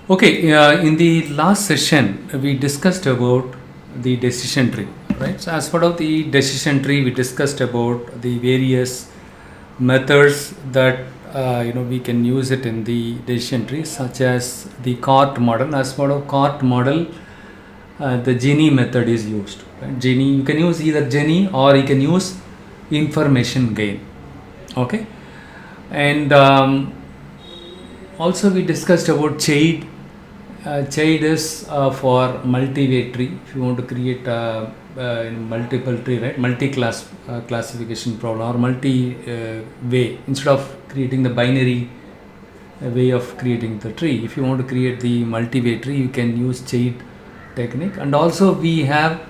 Okay, in the last session, we discussed about the decision tree, right? So, as part of the decision tree, we discussed about the various methods that we can use it in the decision tree, such as the cart model. As part of cart model, the Gini method is used. Right? Gini, you can use either Gini or you can use information gain. Okay, and also we discussed about Chade. Chade is for multi-way tree. If you want to create multiple tree, right? Multi-class classification problem or multi-way, instead of creating the binary way of creating the tree. If you want to create the multi-way tree, you can use Chade technique. And also we have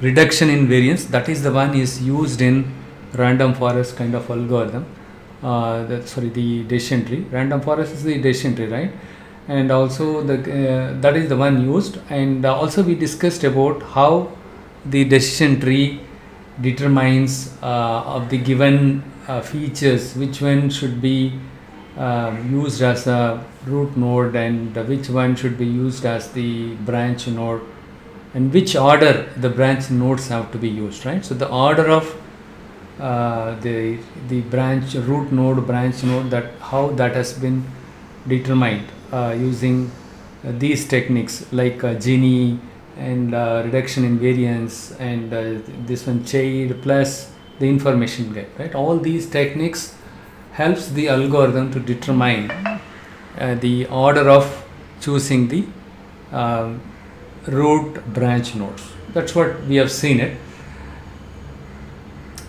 reduction in variance. That is the one is used in random forest kind of algorithm. The decision tree. Random forest is the decision tree, right? And also that is the one used. And also we discussed about how the decision tree determines of the given features which one should be used as a root node and which one should be used as the branch node, and which order the branch nodes have to be used, right? So the order of the branch root node, branch node, that how that has been determined using these techniques like Gini and reduction in variance, and this one Chade plus the information gain, right? All these techniques helps the algorithm to determine the order of choosing the root branch nodes. That's what we have seen it.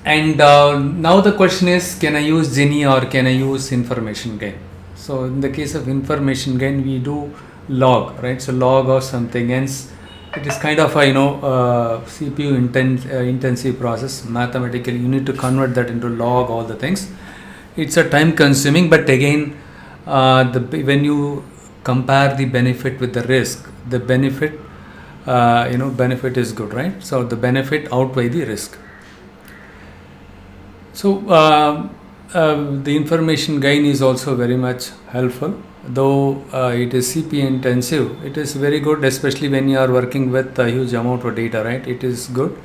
And now the question is, can I use Gini or can I use information gain? So in the case of information gain, we do log, right? So log or something, hence it is kind of a CPU intensive process. Mathematically, you need to convert that into log, all the things. It's a time consuming, but again, when you compare the benefit with the risk, the benefit benefit is good, right? So the benefit outweigh the risk. So the information gain is also very much helpful, though it is CPU intensive. It is very good, especially when you are working with a huge amount of data, right? It is good.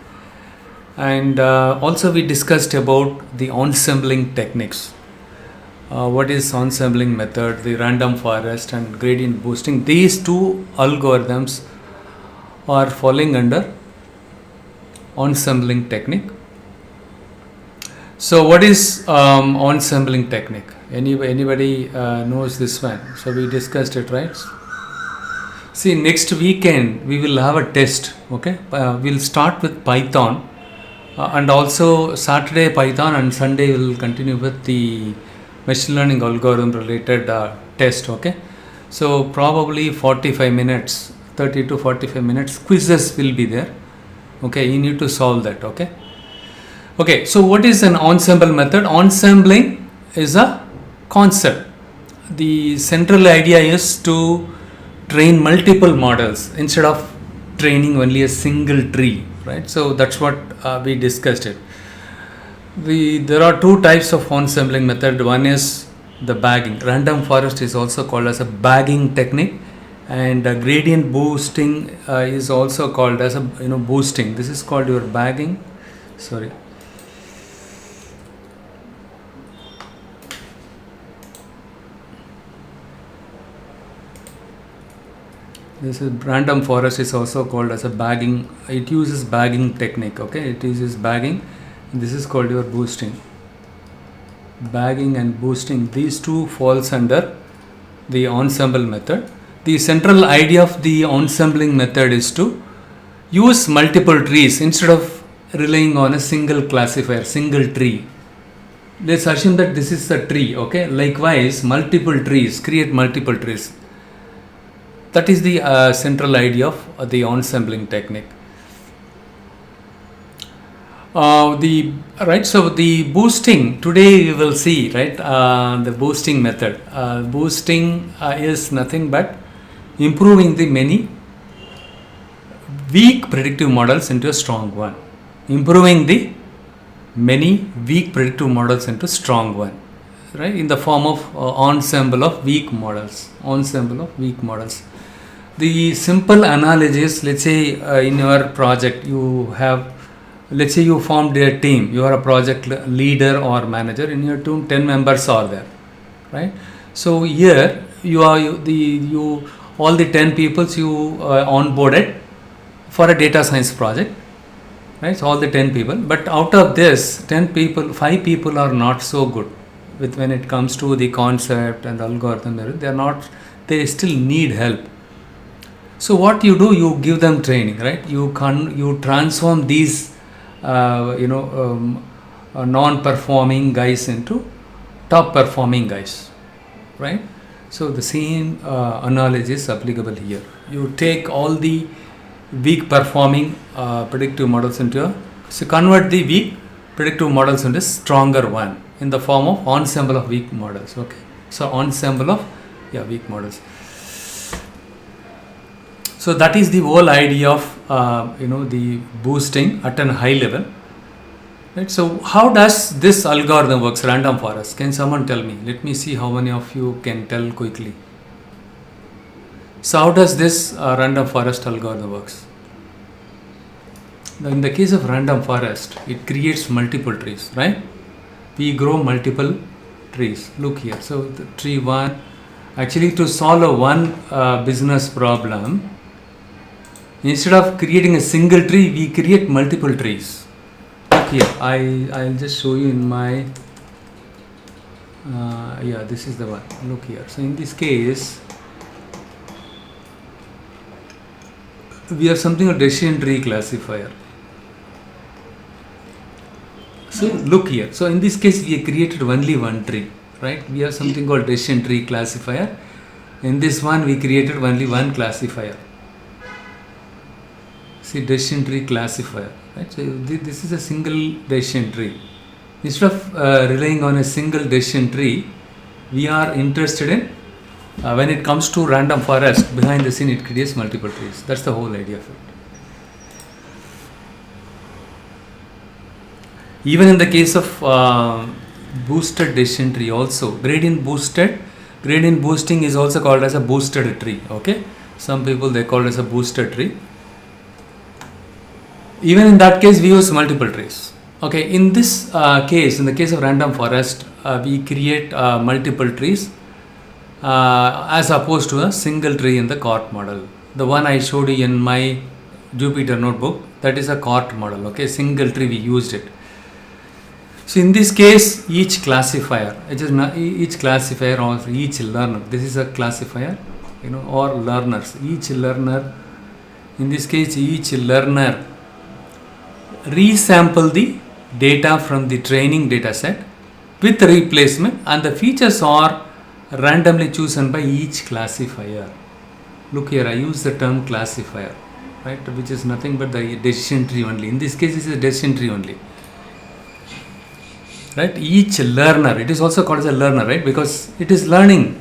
And also we discussed about the ensembling techniques. What is ensembling method, the random forest and gradient boosting. These two algorithms are falling under ensembling technique. So what is ensembling technique? Anybody knows this one? So we discussed it, right? See, next weekend we will have a test. Okay, we'll start with Python, and also Saturday Python, and Sunday we'll continue with the machine learning algorithm related test. Okay, so probably 45 minutes, 30 to 45 minutes quizzes will be there. Okay, you need to solve that. Okay, so what is an ensemble method? Ensembling is a concept. The central idea is to train multiple models instead of training only a single tree, right? So that's what we discussed it. There are two types of ensembling method. One is the bagging. Random forest is also called as a bagging technique, and gradient boosting is also called as a boosting. This is called your bagging. Sorry. This is random forest is also called as a bagging. It uses bagging technique. Okay, it uses bagging. This is called your boosting. Bagging and boosting, these two falls under the ensemble method. The central idea of the ensembling method is to use multiple trees instead of relying on a single classifier, single tree. Let's assume that this is a tree. Okay, likewise multiple trees, create multiple trees. That is the central idea of the ensembling technique. So the boosting, today we will see, right, the boosting method. Boosting is nothing but improving the many weak predictive models into a strong one. Improving the many weak predictive models into strong one, right, in the form of ensemble of weak models. The simple analogy is, let's say in your project you have, let's say you formed a team, you are a project leader or manager. In your team 10 members are there, right? So here you are you all the 10 peoples you onboarded for a data science project, right? So all the 10 people, but out of this 10 people, 5 people are not so good with when it comes to the concept and algorithm. They are not, they still need help. So what you do, you give them training, right? You transform these non-performing guys into top performing guys, right? So the same analogy is applicable here. You take all the weak performing predictive models into so convert the weak predictive models into stronger one in the form of ensemble of weak models. Okay, so ensemble of weak models. So that is the whole idea of the boosting at a high level, right? So how does this algorithm works? Random forest. Can someone tell me? Let me see how many of you can tell quickly. So how does this random forest algorithm works? Now in the case of random forest, it creates multiple trees, right? We grow multiple trees. Look here. So the tree 1, actually to solve a one business problem, instead of creating a single tree, we create multiple trees. Look here, I'll just show you in my, this is the one. Look here. So in this case, we have something a decision tree classifier. So look here. So in this case, we have created only one tree, right? We have something called decision tree classifier. In this one, we created only one classifier. See, decision tree classifier, right? So this is a single decision tree. Instead of relying on a single decision tree, we are interested in when it comes to random forest, behind the scene it creates multiple trees. That's the whole idea of it. Even in the case of boosted decision tree also, gradient boosting is also called as a boosted tree. Okay, some people they call it as a boosted tree. Even in that case, we use multiple trees. Okay, in this case, in the case of random forest, we create multiple trees as opposed to a single tree in the CORT model. The one I showed you in my Jupyter notebook, that is a CORT model. Okay, single tree we used it. So in this case, each classifier, each classifier or each learner, this is a classifier, or learners. Each learner, in this case, each learner resample the data from the training data set with replacement, and the features are randomly chosen by each classifier. Look here, I use the term classifier, right, which is nothing but the decision tree only. In this case, it is a decision tree only, right? Each learner, it is also called as a learner, right, because it is learning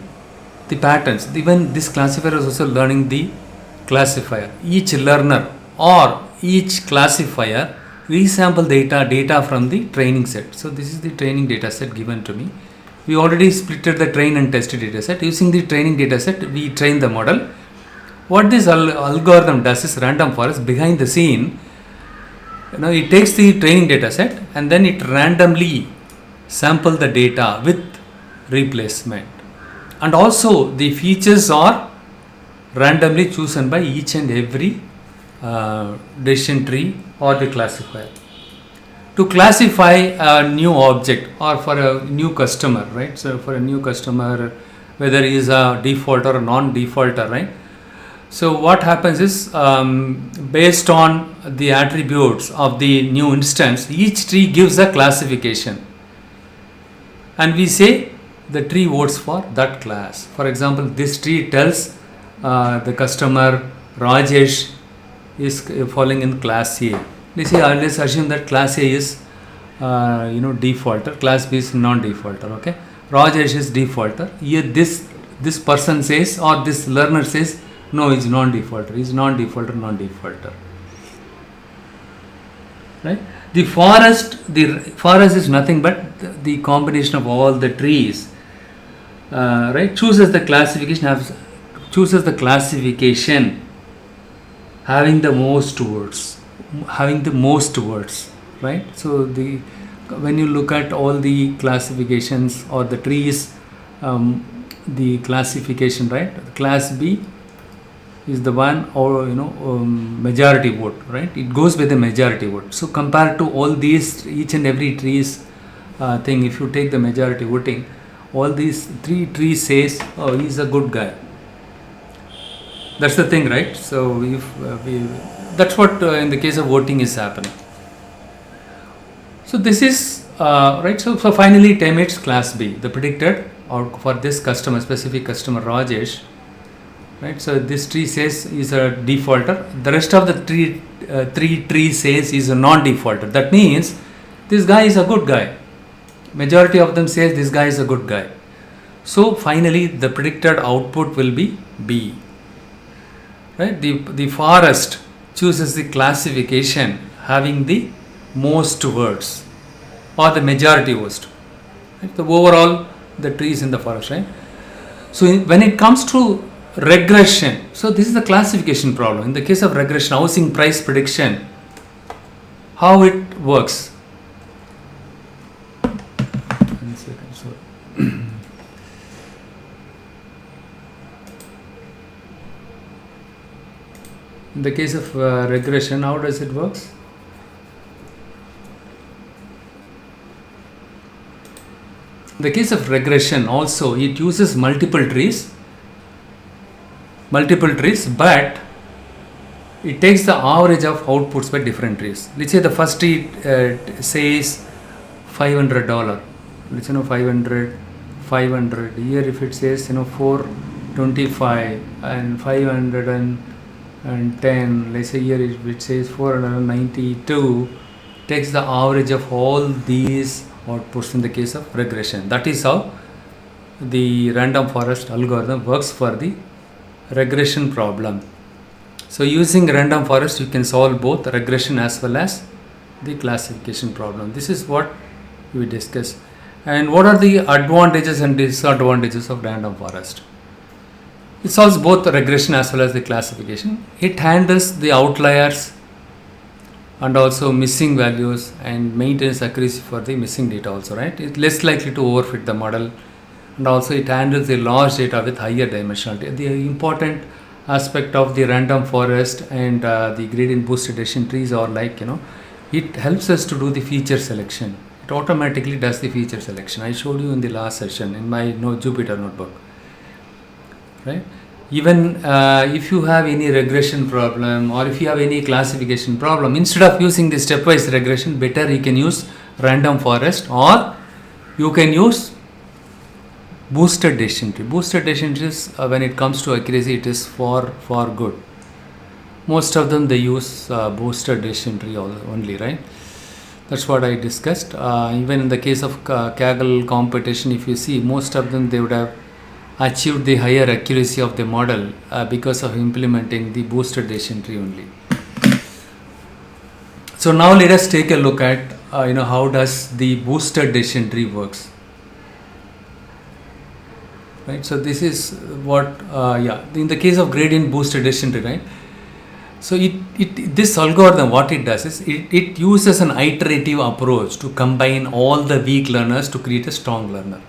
the patterns. Even this classifier is also learning the classifier. Each learner or each classifier resample data from the training set. So this is the training data set given to me. We already splitted the train and tested data set. Using the training data set, we train the model. What this algorithm does is random forest behind the scene. It takes the training data set and then it randomly sample the data with replacement. And also the features are randomly chosen by each and every decision tree or the classifier. To classify a new object or for a new customer, right? So for a new customer, whether he is a defaulter or non-defaulter, right? So what happens is based on the attributes of the new instance, each tree gives a classification. And we say the tree votes for that class. For example, this tree tells the customer Rajesh is falling in class A. Let's assume that class A is defaulter, class B is non-defaulter. Okay, Rajesh is defaulter. Here this person says, or this learner says, no, he's non-defaulter. He's non-defaulter. Right? The forest is nothing but the combination of all the trees. Right? Chooses the classification, chooses the classification having the most words, right? So when you look at all the classifications or the trees, the classification, right? Class B is the one, or majority vote, right? It goes with the majority vote. So compared to all these, each and every trees thing, if you take the majority voting, all these 3 trees says, oh, he's a good guy. That's the thing, right? So if that's what in the case of voting is happening. So this is right. So finally, it emits class B, the predicted, or for this customer, specific customer Rajesh, right? So this tree says is a defaulter. The rest of the 3 trees says is a non-defaulter. That means this guy is a good guy. Majority of them says this guy is a good guy. So finally, the predicted output will be B. Right? The forest chooses the classification having the most words or the majority words. Right? The overall, the trees in the forest, right? So when it comes to regression, so this is the classification problem. In the case of regression, housing price prediction, how it works. One second, sorry. In the case of regression, how does it work? In the case of regression also, it uses multiple trees, but it takes the average of outputs by different trees. Let's say the first tree says $500. Let's say 500. Here if it says 425 and 510, let's say here it says 492, takes the average of all these outputs in the case of regression. That is how the random forest algorithm works for the regression problem. So using random forest, you can solve both regression as well as the classification problem. This is what we discussed. And what are the advantages and disadvantages of random forest? It solves both the regression as well as the classification. It handles the outliers and also missing values and maintains accuracy for the missing data also, right? It's less likely to overfit the model, and also it handles the large data with higher dimensionality. The important aspect of the random forest and the gradient boosted decision trees are like, it helps us to do the feature selection. It automatically does the feature selection. I showed you in the last session in my Jupyter notebook, right? Even if you have any regression problem or if you have any classification problem, instead of using the stepwise regression, better you can use random forest, or you can use boosted decision tree. Boosted decision trees, when it comes to accuracy, it is for good. Most of them they use boosted decision tree only, right? That's what I discussed. Even in the case of Kaggle competition, if you see, most of them they would have achieved the higher accuracy of the model because of implementing the boosted decision tree only. So now let us take a look at how does the boosted decision tree works. Right, so this is what in the case of gradient boosted decision tree, right? So this algorithm, what it does is it uses an iterative approach to combine all the weak learners to create a strong learner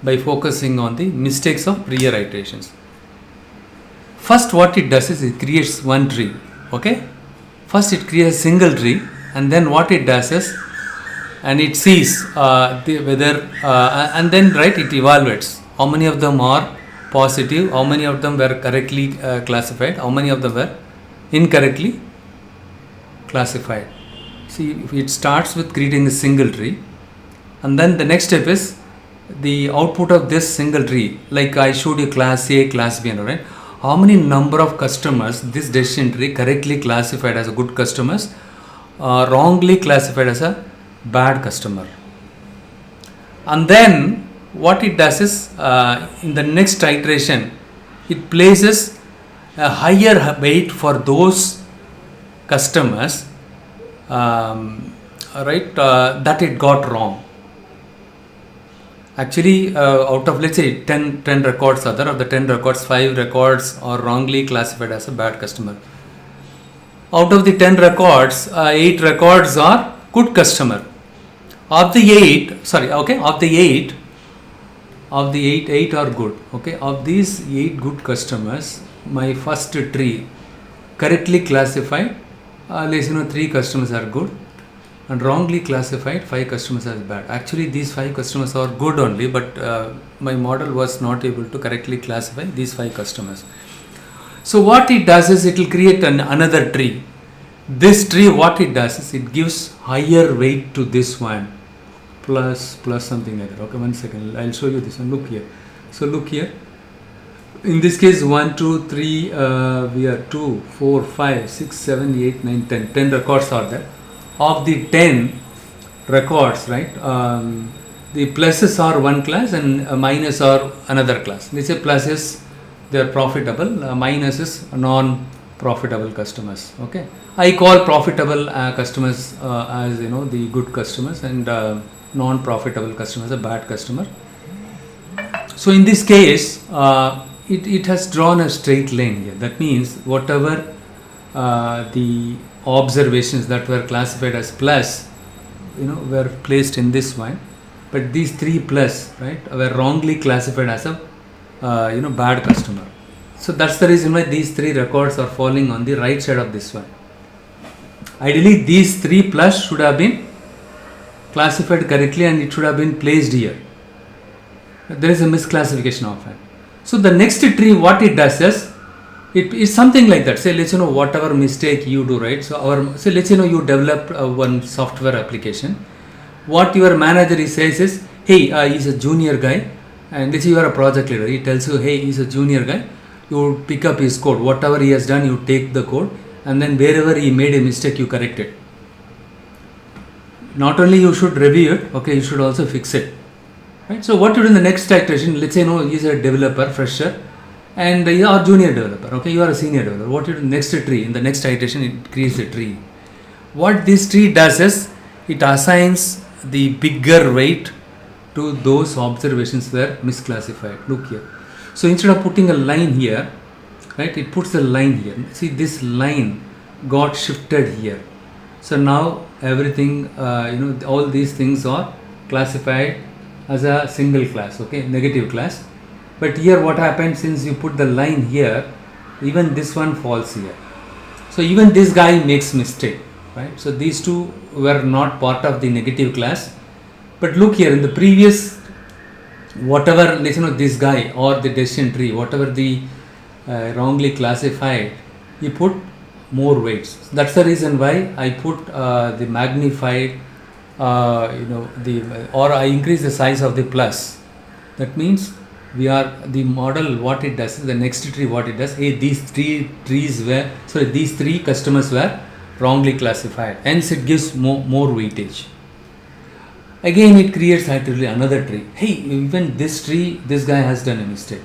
by focusing on the mistakes of prior iterations. First, what it does is it creates one tree. Okay, first it creates a single tree, and then what it does is, and it sees whether and then it evaluates how many of them are positive, how many of them were correctly classified, how many of them were incorrectly classified. See, it starts with creating a single tree, and then the next step is the output of this single tree. Like I showed you class A, class B, right? How many number of customers this decision tree correctly classified as a good customers, wrongly classified as a bad customer. And then what it does is in the next iteration, it places a higher weight for those customers that it got wrong. Actually, out of let's say 10 records are there. Of the 10 records, 5 records are wrongly classified as a bad customer. Out of the 10 records, 8 records are good customer. Of the 8 are good. Okay, of these 8 good customers, my first tree correctly classified, 3 customers are good, and wrongly classified 5 customers as bad. Actually, these 5 customers are good only, but my model was not able to correctly classify these 5 customers. So what it does is it will create another tree. This tree, what it does is it gives higher weight to this one, plus something like that. Okay, 1 second, I'll show you this one. Look here. So look here. In this case, 1, 2, 3, we are 2, 4, 5, 6, 7, 8, 9, 10. 10 records are there. Of the 10 records, right, the pluses are one class and minus are another class. Let's say pluses, they are profitable, minus is non-profitable customers. Okay, I call profitable customers as the good customers, and non-profitable customers a bad customer. So in this case, it has drawn a straight line here. That means whatever the observations that were classified as plus, were placed in this one, but these 3 plus, right, were wrongly classified as a bad customer. So that's the reason why these 3 records are falling on the right side of this one. Ideally, these 3 plus should have been classified correctly and it should have been placed here. There is a misclassification of it. So the next tree, what it does is, it is something like that. Say, let's whatever mistake you do, right? So let's you develop one software application. What your manager says is, hey, he's a junior guy, and let's say you are a project leader. He tells you, hey, he's a junior guy. You pick up his code. Whatever he has done, you take the code, and then wherever he made a mistake, you correct it. Not only you should review it, okay, you should also fix it. Right? So what you do in the next iteration, let's say he's a developer, fresher, and you are junior developer, okay, you are a senior developer. What you do next tree, in the next iteration, it creates a tree. What this tree does is, it assigns the bigger weight to those observations were misclassified. Look here. So instead of putting a line here, right, it puts a line here. See, this line got shifted here. So now everything, all these things are classified as a single class, okay, negative class. But here what happens, since you put the line here, even this one falls here. So even this guy makes mistake, right? So these two were not part of the negative class. But look here, in the previous, whatever, this guy or the decision tree, whatever the wrongly classified, you put more weights. That's the reason why I put the magnified, or I increase the size of the plus. That means the model, what it does is, the next tree, what it does, hey, these 3 customers were wrongly classified, hence it gives more weightage. Again, it creates actually another tree. Hey, even this tree, this guy has done a mistake.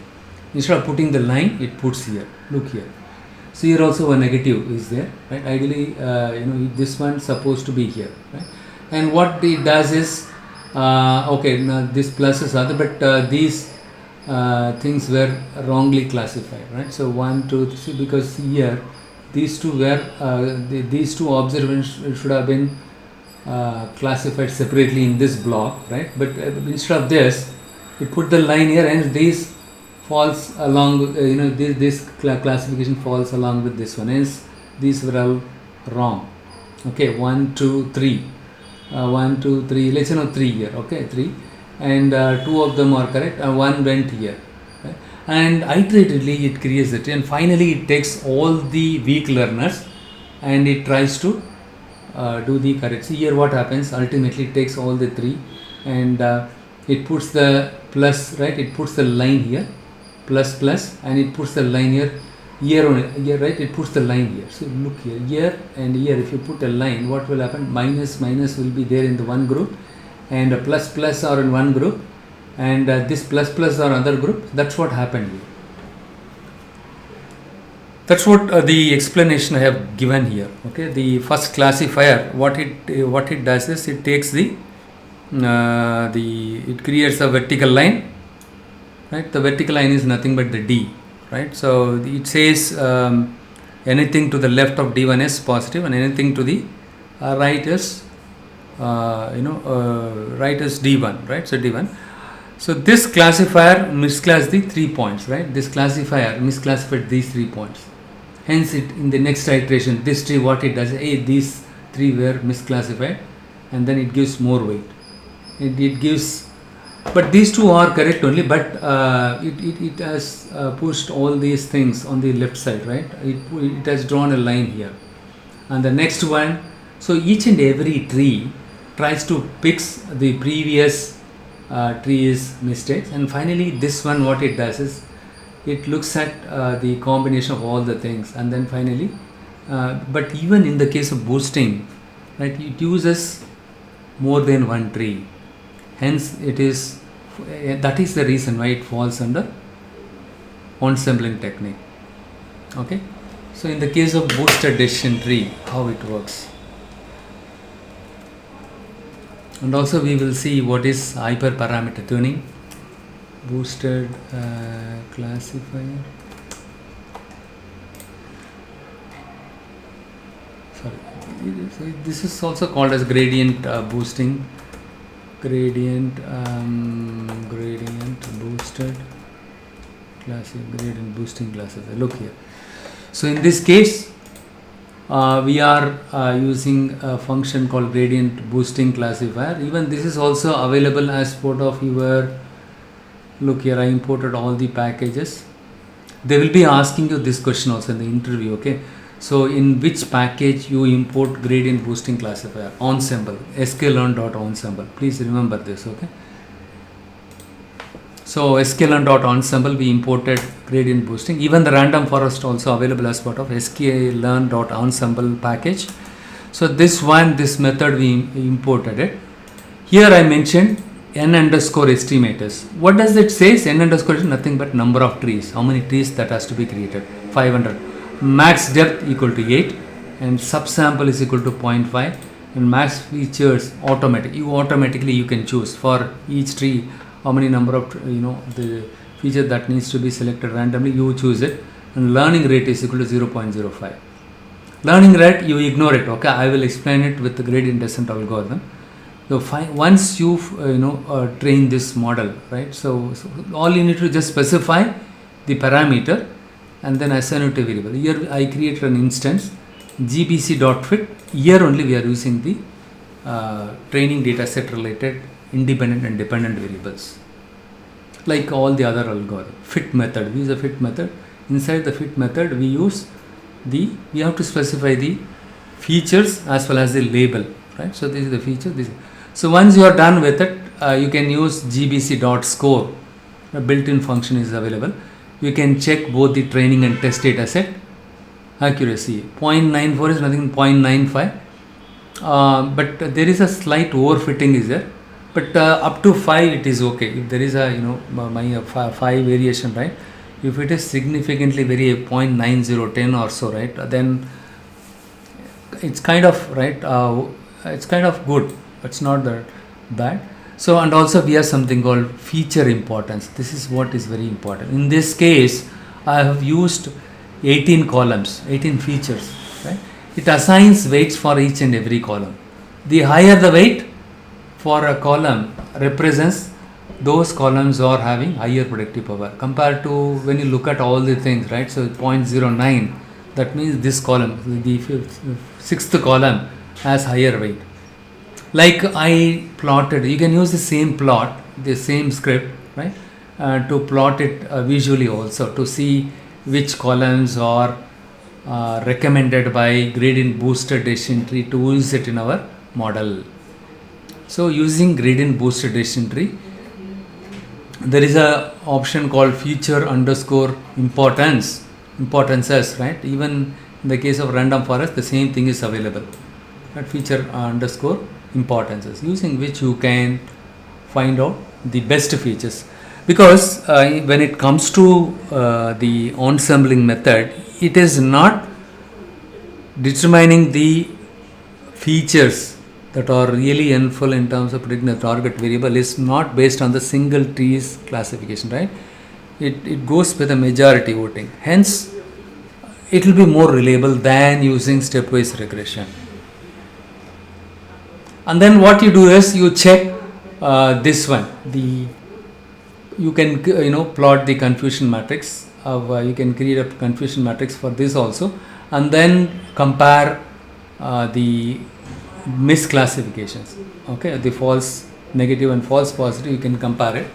Instead of putting the line, it puts here. Look here. So here also a negative is there, right? Ideally, this one supposed to be here, right? And what it does is, okay, now this pluses are there, but these things were wrongly classified, right? So 1, 2, 3, because here these two were these two observations should have been classified separately in this block, right? But instead of this, you put the line here, and this falls along. This classification falls along with this one. Hence, these were all wrong. Okay, 1, 2, 3. 1, 2, 3. Let's 3 here. Okay, 3, and 2 of them are correct. 1 went here, right? And iteratedly it creates it, and finally it takes all the weak learners and it tries to do the correct. See here what happens. Ultimately it takes all the 3 and it puts the plus, right? It puts the line here, plus, and it puts the line here. Here, right? It puts the line here. So look here and here. If you put a line, what will happen? Minus will be there in the one group, and a plus are in one group, and this plus are another group. That's what happened here. That's what the explanation I have given here. Okay, the first classifier, what it does is, it takes the it creates a vertical line, right? The vertical line is nothing but the D, right? So it says anything to the left of D1 is positive and anything to the right is right is D1, right? So D1. So this classifier misclassed the 3 points, right? This classifier misclassified these 3 points. Hence, it in the next iteration, this tree what it does, these 3 were misclassified, and then it gives more weight. It gives, but these 2 are correct only, but it has pushed all these things on the left side, right? It has drawn a line here, and the next one. So each and every tree tries to fix the previous tree's mistakes, and finally this one what it does is it looks at the combination of all the things, and then finally but even in the case of boosting, right, it uses more than one tree, hence it is that is the reason why it falls under ensembling technique. Okay, so in the case of boosted decision tree, how it works. And also we will see what is hyperparameter tuning, boosted classifier. Sorry, this is also called as gradient boosting, gradient boosted gradient boosting classifier. Look here. So in this case, we are using a function called gradient boosting classifier. Even this is also available as part of your, look here, I imported all the packages. They will be asking you this question also in the interview. Okay, so in which package you import gradient boosting classifier? Ensemble, sklearn.ensemble. Please remember this. Okay, so sklearn.ensemble we imported gradient boosting. Even the random forest also available as part of sklearn.ensemble package. So this method we imported it. Here I mentioned n underscore estimators. What does it say? N underscore is nothing but number of trees. How many trees that has to be created? 500. Max depth equal to 8 and subsample is equal to 0.5 and max features automatic. Automatically you can choose for each tree how many number of the feature that needs to be selected randomly, you choose it, and learning rate is equal to 0.05. Learning rate you ignore it. Okay, I will explain it with the gradient descent algorithm. So once you train this model, right, so all you need to just specify the parameter and then assign it a variable. Here I created an instance gbc.fit. Here only we are using the training data set related independent and dependent variables, like all the other algorithm. Fit method, we use a fit method. Inside the fit method we have to specify the features as well as the label, right? So this is the feature. So once you are done with it, you can use gbc.score. A built-in function is available. You can check both the training and test data set accuracy. 0.94 is nothing, 0.95, but there is a slight overfitting is there. But up to 5 it is okay. If there is a 5 variation, right? If it is significantly very 0.9010 or so, right, then it's kind of right. It's kind of good. It's not that bad. So and also we have something called feature importance. This is what is very important. In this case, I have used 18 columns, 18 features. Right? It assigns weights for each and every column. The higher the weight for a column represents those columns are having higher predictive power compared to when you look at all the things, right? So 0.09, that means this column, the sixth column has higher weight. Like I plotted, you can use the same plot, the same script, right, to plot it visually also to see which columns are recommended by gradient boosted decision tree to use it in our model. So using gradient boosted decision tree, there is a option called feature underscore importances, right? Even in the case of random forest, the same thing is available. That feature underscore importances, using which you can find out the best features. Because when it comes to the ensembling method, it is not determining the features that are really helpful in terms of predicting the target variable is not based on the single trees classification, right? It goes with a majority voting. Hence, it will be more reliable than using stepwise regression. And then what you do is you check this one. You can plot the confusion matrix. You can create a confusion matrix for this also, and then compare the misclassifications. Okay, the false negative and false positive. You can compare it.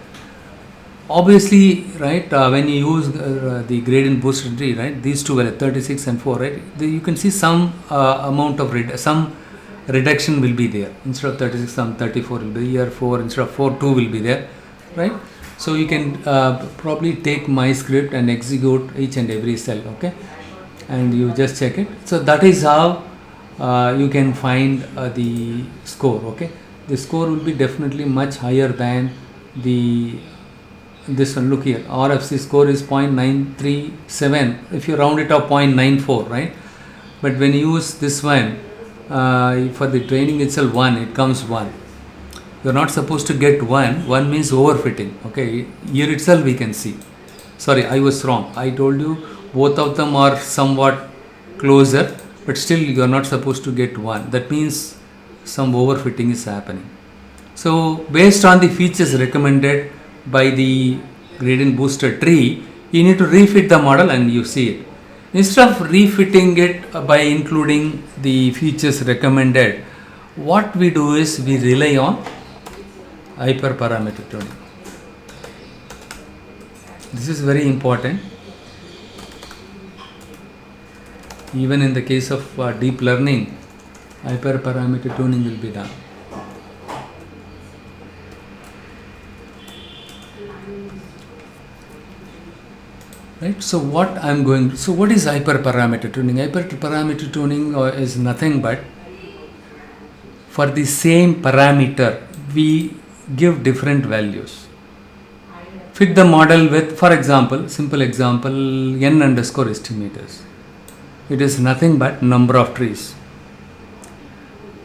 Obviously, right, when you use the gradient boosted tree, right, these two were 36 and 4, right, you can see some amount of some reduction will be there. Instead of 36, some 34 will be here, 4 instead of 4, 2 will be there, right? So you can probably take my script and execute each and every cell, okay, and you just check it. So that is how you can find the score, okay. The score will be definitely much higher than this one. Look here, RFC score is 0.937, if you round it up 0.94, right? But when you use this one for the training itself, 1, it comes 1. You are not supposed to get 1 means overfitting, okay. Here itself we can see, sorry, I was wrong, I told you both of them are somewhat closer, but still you are not supposed to get 1. That means some overfitting is happening. So based on the features recommended by the gradient booster tree, you need to refit the model and you see it. Instead of refitting it by including the features recommended, what we do is we rely on hyperparameter tuning. This is very important. Even in the case of deep learning, hyperparameter tuning will be done. Right. So what is hyperparameter tuning? Hyperparameter tuning is nothing but for the same parameter we give different values. Fit the model with, for example, simple example, n underscore estimators. It is nothing but number of trees.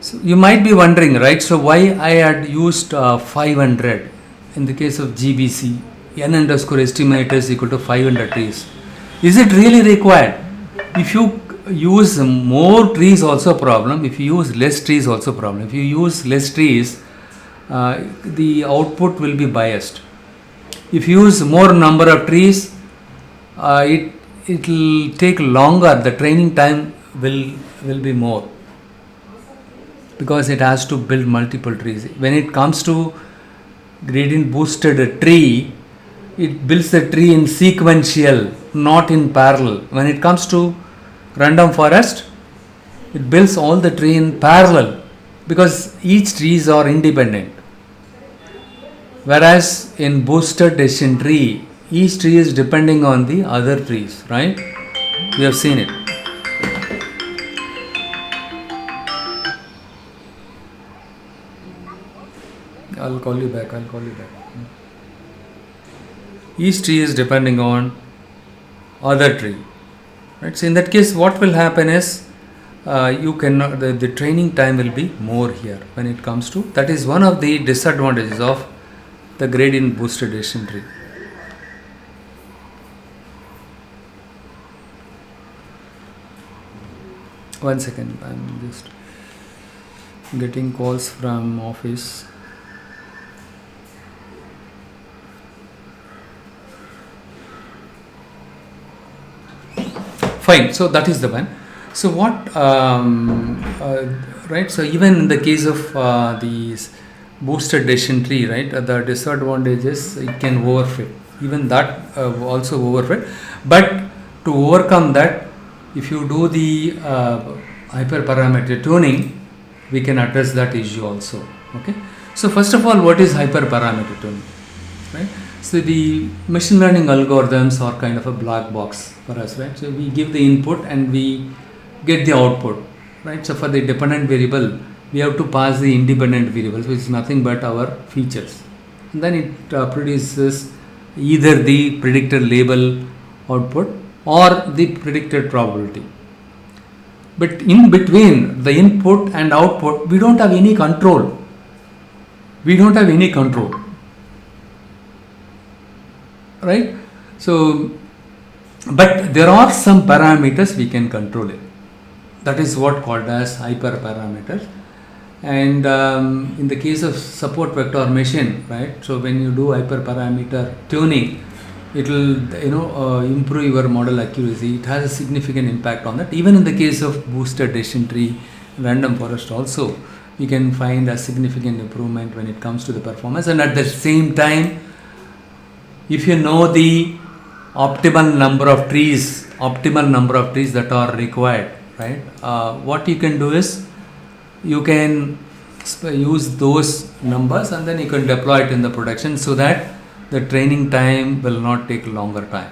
So you might be wondering, right? So why I had used 500 in the case of GBC? N underscore estimator is equal to 500 trees. Is it really required? If you use more trees, also a problem. If you use less trees, also a problem. If you use less trees, the output will be biased. If you use more number of trees, it will take longer. The training time will be more, because it has to build multiple trees. When it comes to gradient boosted tree, it builds the tree in sequential, not in parallel. When it comes to random forest, it builds all the tree in parallel, because each trees are independent. Whereas in boosted decision tree, each tree is depending on the other trees, right? We have seen it. I'll call you back. Each tree is depending on other tree, right? So in that case, what will happen is you cannot, the training time will be more here when it comes to, that is one of the disadvantages of the gradient boosted decision tree. One second, I'm just getting calls from office. Fine, so that is the one. So what, right, so even in the case of these boosted decision tree, right, the disadvantage is it can overfit, even that also overfit. But to overcome that, if you do the hyperparameter tuning, we can address that issue also. Okay. So first of all, what is hyperparameter tuning, right? So the machine learning algorithms are kind of a black box for us, right? So we give the input and we get the output, right? So for the dependent variable, we have to pass the independent variables, which is nothing but our features. And then it produces either the predicted label output or the predicted probability. But in between the input and output, we don't have any control. We don't have any control. Right? So, but there are some parameters we can control it. That is what called as hyperparameters. And in the case of support vector machine, right? So when you do hyperparameter tuning, it will improve your model accuracy. It has a significant impact on that. Even in the case of boosted decision tree, random forest also, we can find a significant improvement when it comes to the performance. And at the same time, if you know the optimal number of trees that are required, right? What you can do is you can use those numbers and then you can deploy it in the production so that the training time will not take longer time.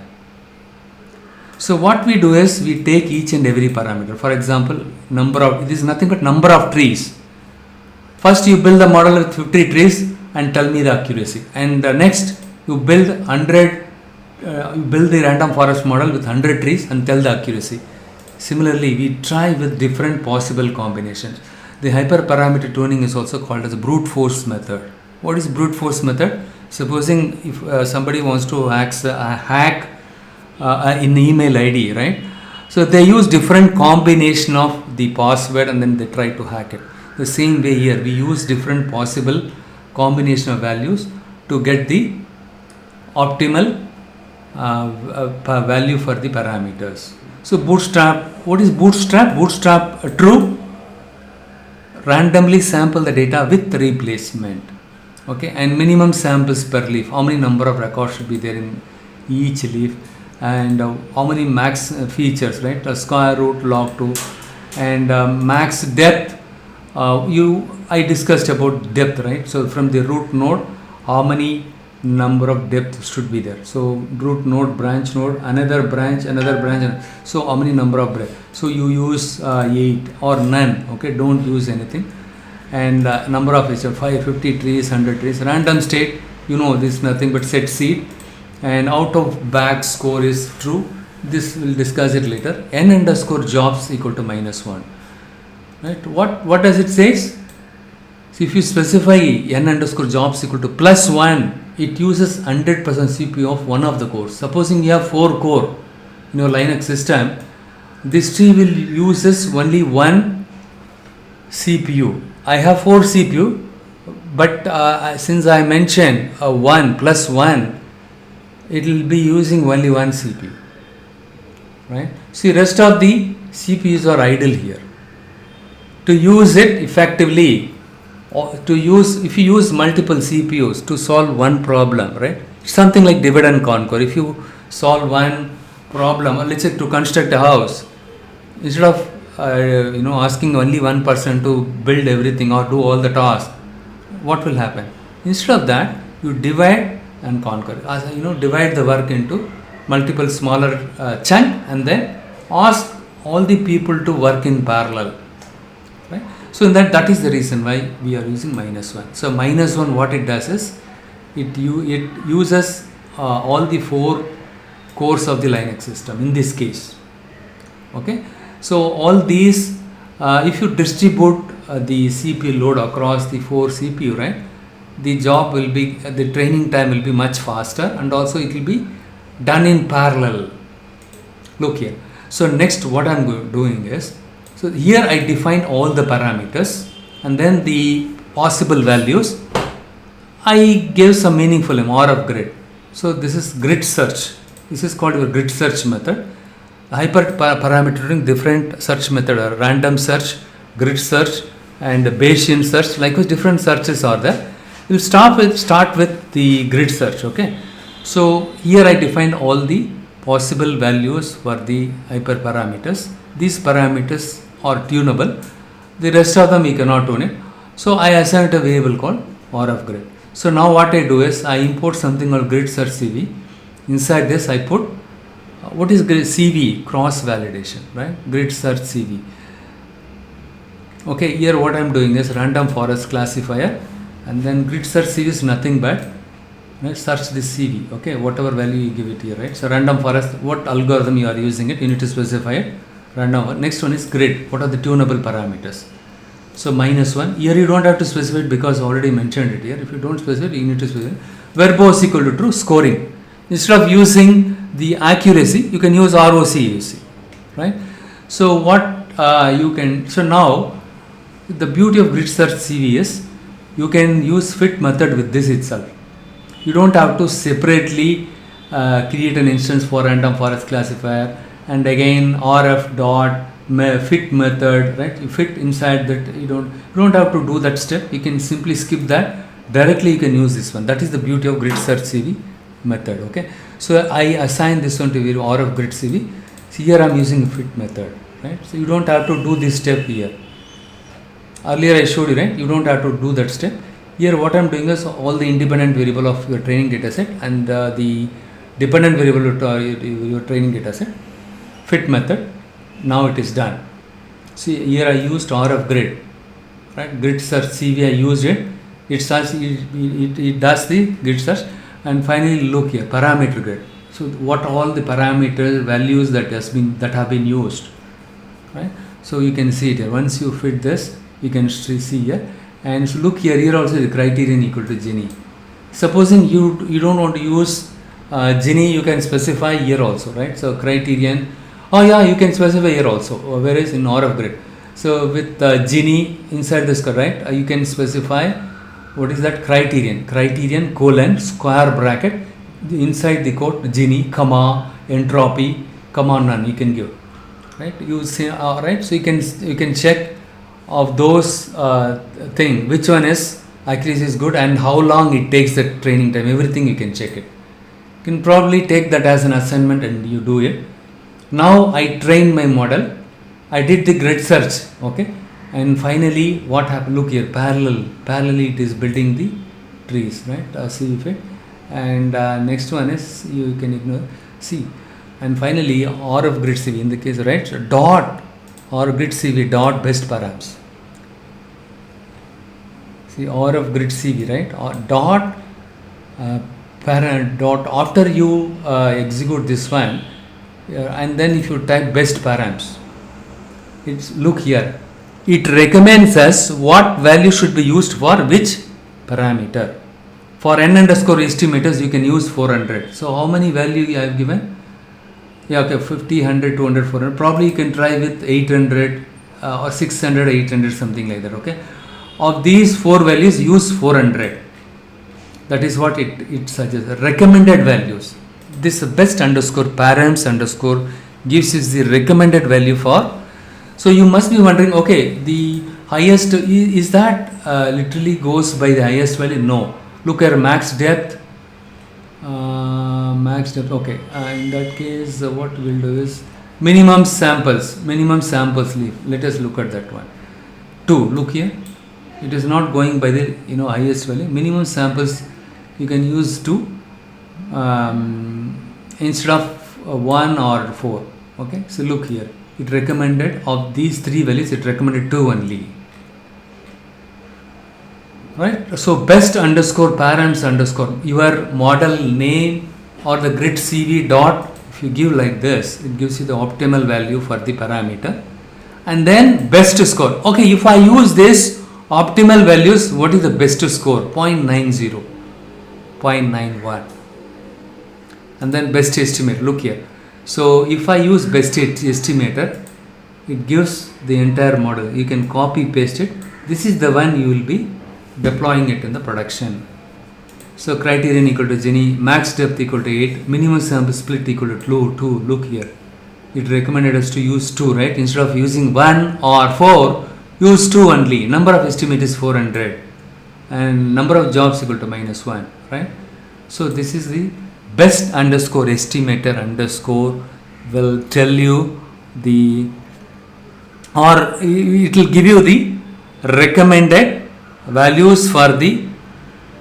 So what we do is we take each and every parameter. For example, this is nothing but number of trees. First you build the model with 50 trees and tell me the accuracy. And next you build the random forest model with 100 trees and tell the accuracy. Similarly, we try with different possible combinations. The hyperparameter tuning is also called as a brute force method. What is brute force method? Supposing if somebody wants to hack an email ID, right? So they use different combination of the password and then they try to hack it. The same way here, we use different possible combination of values to get the optimal value for the parameters. So bootstrap, what is bootstrap? Bootstrap true, randomly sample the data with replacement. Okay, and minimum samples per leaf. How many number of records should be there in each leaf, and how many max features, right? Square root, log 2, and max depth. I discussed about depth, right? So from the root node, how many number of depth should be there? So root node, branch node, another branch. So how many number of breadth? So you use 8 or none. Okay, don't use anything. And number of features, 50 trees, 100 trees. Random state, this is nothing but set seed, and out of bag score is true. This we'll discuss it later. N underscore jobs equal to -1. Right? What does it say? So if you specify n underscore jobs equal to +1, it uses 100% CPU of one of the cores. Supposing you have 4 core in your Linux system, this tree will uses only one CPU. I have 4 CPU, but since I mentioned 1 plus 1, it will be using only one CPU. Right? See, rest of the CPUs are idle here. To use it effectively, if you use multiple CPUs to solve one problem, right? Something like divide and conquer. If you solve one problem, let's say to construct a house, instead of asking only one person to build everything or do all the tasks, what will happen? Instead of that, you divide and conquer. Divide the work into multiple smaller chunk and then ask all the people to work in parallel. Right? So that is the reason why we are using -1. So -1, what it does is it uses all the 4 cores of the Linux system in this case. Okay. So all these, if you distribute the CPU load across the 4 CPU, right, the training time will be much faster, and also it will be done in parallel. Look here. So next what I am doing is, so here I define all the parameters and then the possible values. I give some meaningful name, R of grid. So this is grid search. This is called your grid search method. Hyperparametering different search method are random search, grid search, and Bayesian search. Likewise, different searches are there. We'll start with the grid search. Okay. So here I defined all the possible values for the hyperparameters. These parameters are tunable. The rest of them we cannot tune it. So I assign a variable called R of grid. So now what I do is I import something called grid search CV. Inside this I put what is grid CV, cross validation, right? Grid search CV. Okay, here what I am doing is random forest classifier, and then grid search CV is nothing but search this CV. Okay, whatever value you give it here, right? So random forest, what algorithm you are using it, you need to specify it. run over. Next one is grid. What are the tunable parameters? So -1. Here you don't have to specify it because I already mentioned it here. If you don't specify it, you need to specify verbose equal to true, scoring. Instead of using the accuracy, you can use ROCAC, right? So what you can, so now the beauty of grid search CV is you can use fit method with this itself. You don't have to separately create an instance for random forest classifier and again RF dot fit method, right? You fit inside that. You don't have to do that step. You can simply skip that. Directly you can use this one. That is the beauty of grid search CV method. Okay, so I assign this one to RF grid CV. So here I am using a fit method, right? So you don't have to do this step here. Earlier I showed you, right? You don't have to do that step. Here what I am doing is all the independent variable of your training data set and the dependent variable of your training data set. Fit method. Now it is done. See here I used RF grid, right? Grid search CV I used it. It does the grid search, and finally look here, parameter grid. So what all the parameter values that have been used, right? So you can see it here. Once you fit this, you can see here, and so look here. Here also the criterion equal to Gini. Supposing you don't want to use Gini, you can specify here also, right? So criterion. Oh yeah, you can specify here also. Whereas in RF grid, so with Gini inside this, right? You can specify what is that criterion? Criterion colon square bracket inside the code Gini comma entropy comma none. You can give, right? You see, right? So you can check of those thing which one is accuracy is good and how long it takes the training time. Everything you can check it. You can probably take that as an assignment and you do it. Now I trained my model. I did the grid search. Okay. And finally, what happened? Look here, parallelly it is building the trees, right? See if it. And next one is you can ignore. See, and finally RF grid CV in the case, right? So dot or grid CV dot best params. See RF grid CV, right? Or dot parent dot after you execute this one, and then if you type best params, it's look here. It recommends us what value should be used for which parameter. For n underscore estimators, you can use 400. So how many value I have given? Yeah, okay, 50, 100, 200, 400. Probably you can try with 800 or 600, 800, something like that. Okay. Of these 4 values, use 400. That is what it suggests. Recommended values. This best underscore params underscore gives us the recommended value for. So you must be wondering, okay, the highest is that literally goes by the highest value? No. Look at max depth. Okay. In that case, what we'll do is minimum samples leave. Let us look at that one. 2. Look here. It is not going by the highest value. Minimum samples you can use 2 instead of 1 or 4. Okay. So look here. It recommended of these 3 values, it recommended 2 only. Right? So best underscore params underscore your model name or the grid CV dot, if you give like this, it gives you the optimal value for the parameter. And then best score. Okay, if I use this optimal values, what is the best score? 0.90, 0.91. And then best estimate. Look here. So if I use best estimator, it gives the entire model. You can copy paste it. This is the one you will be deploying it in the production. So criterion equal to Gini, max depth equal to 8, minimum sample split equal to 2. Look here. It recommended us to use 2, right? Instead of using 1 or 4, use 2 only. Number of estimate is 400 and number of jobs equal to -1, right? So this is the best underscore estimator underscore will tell you the, or it will give you the recommended values for the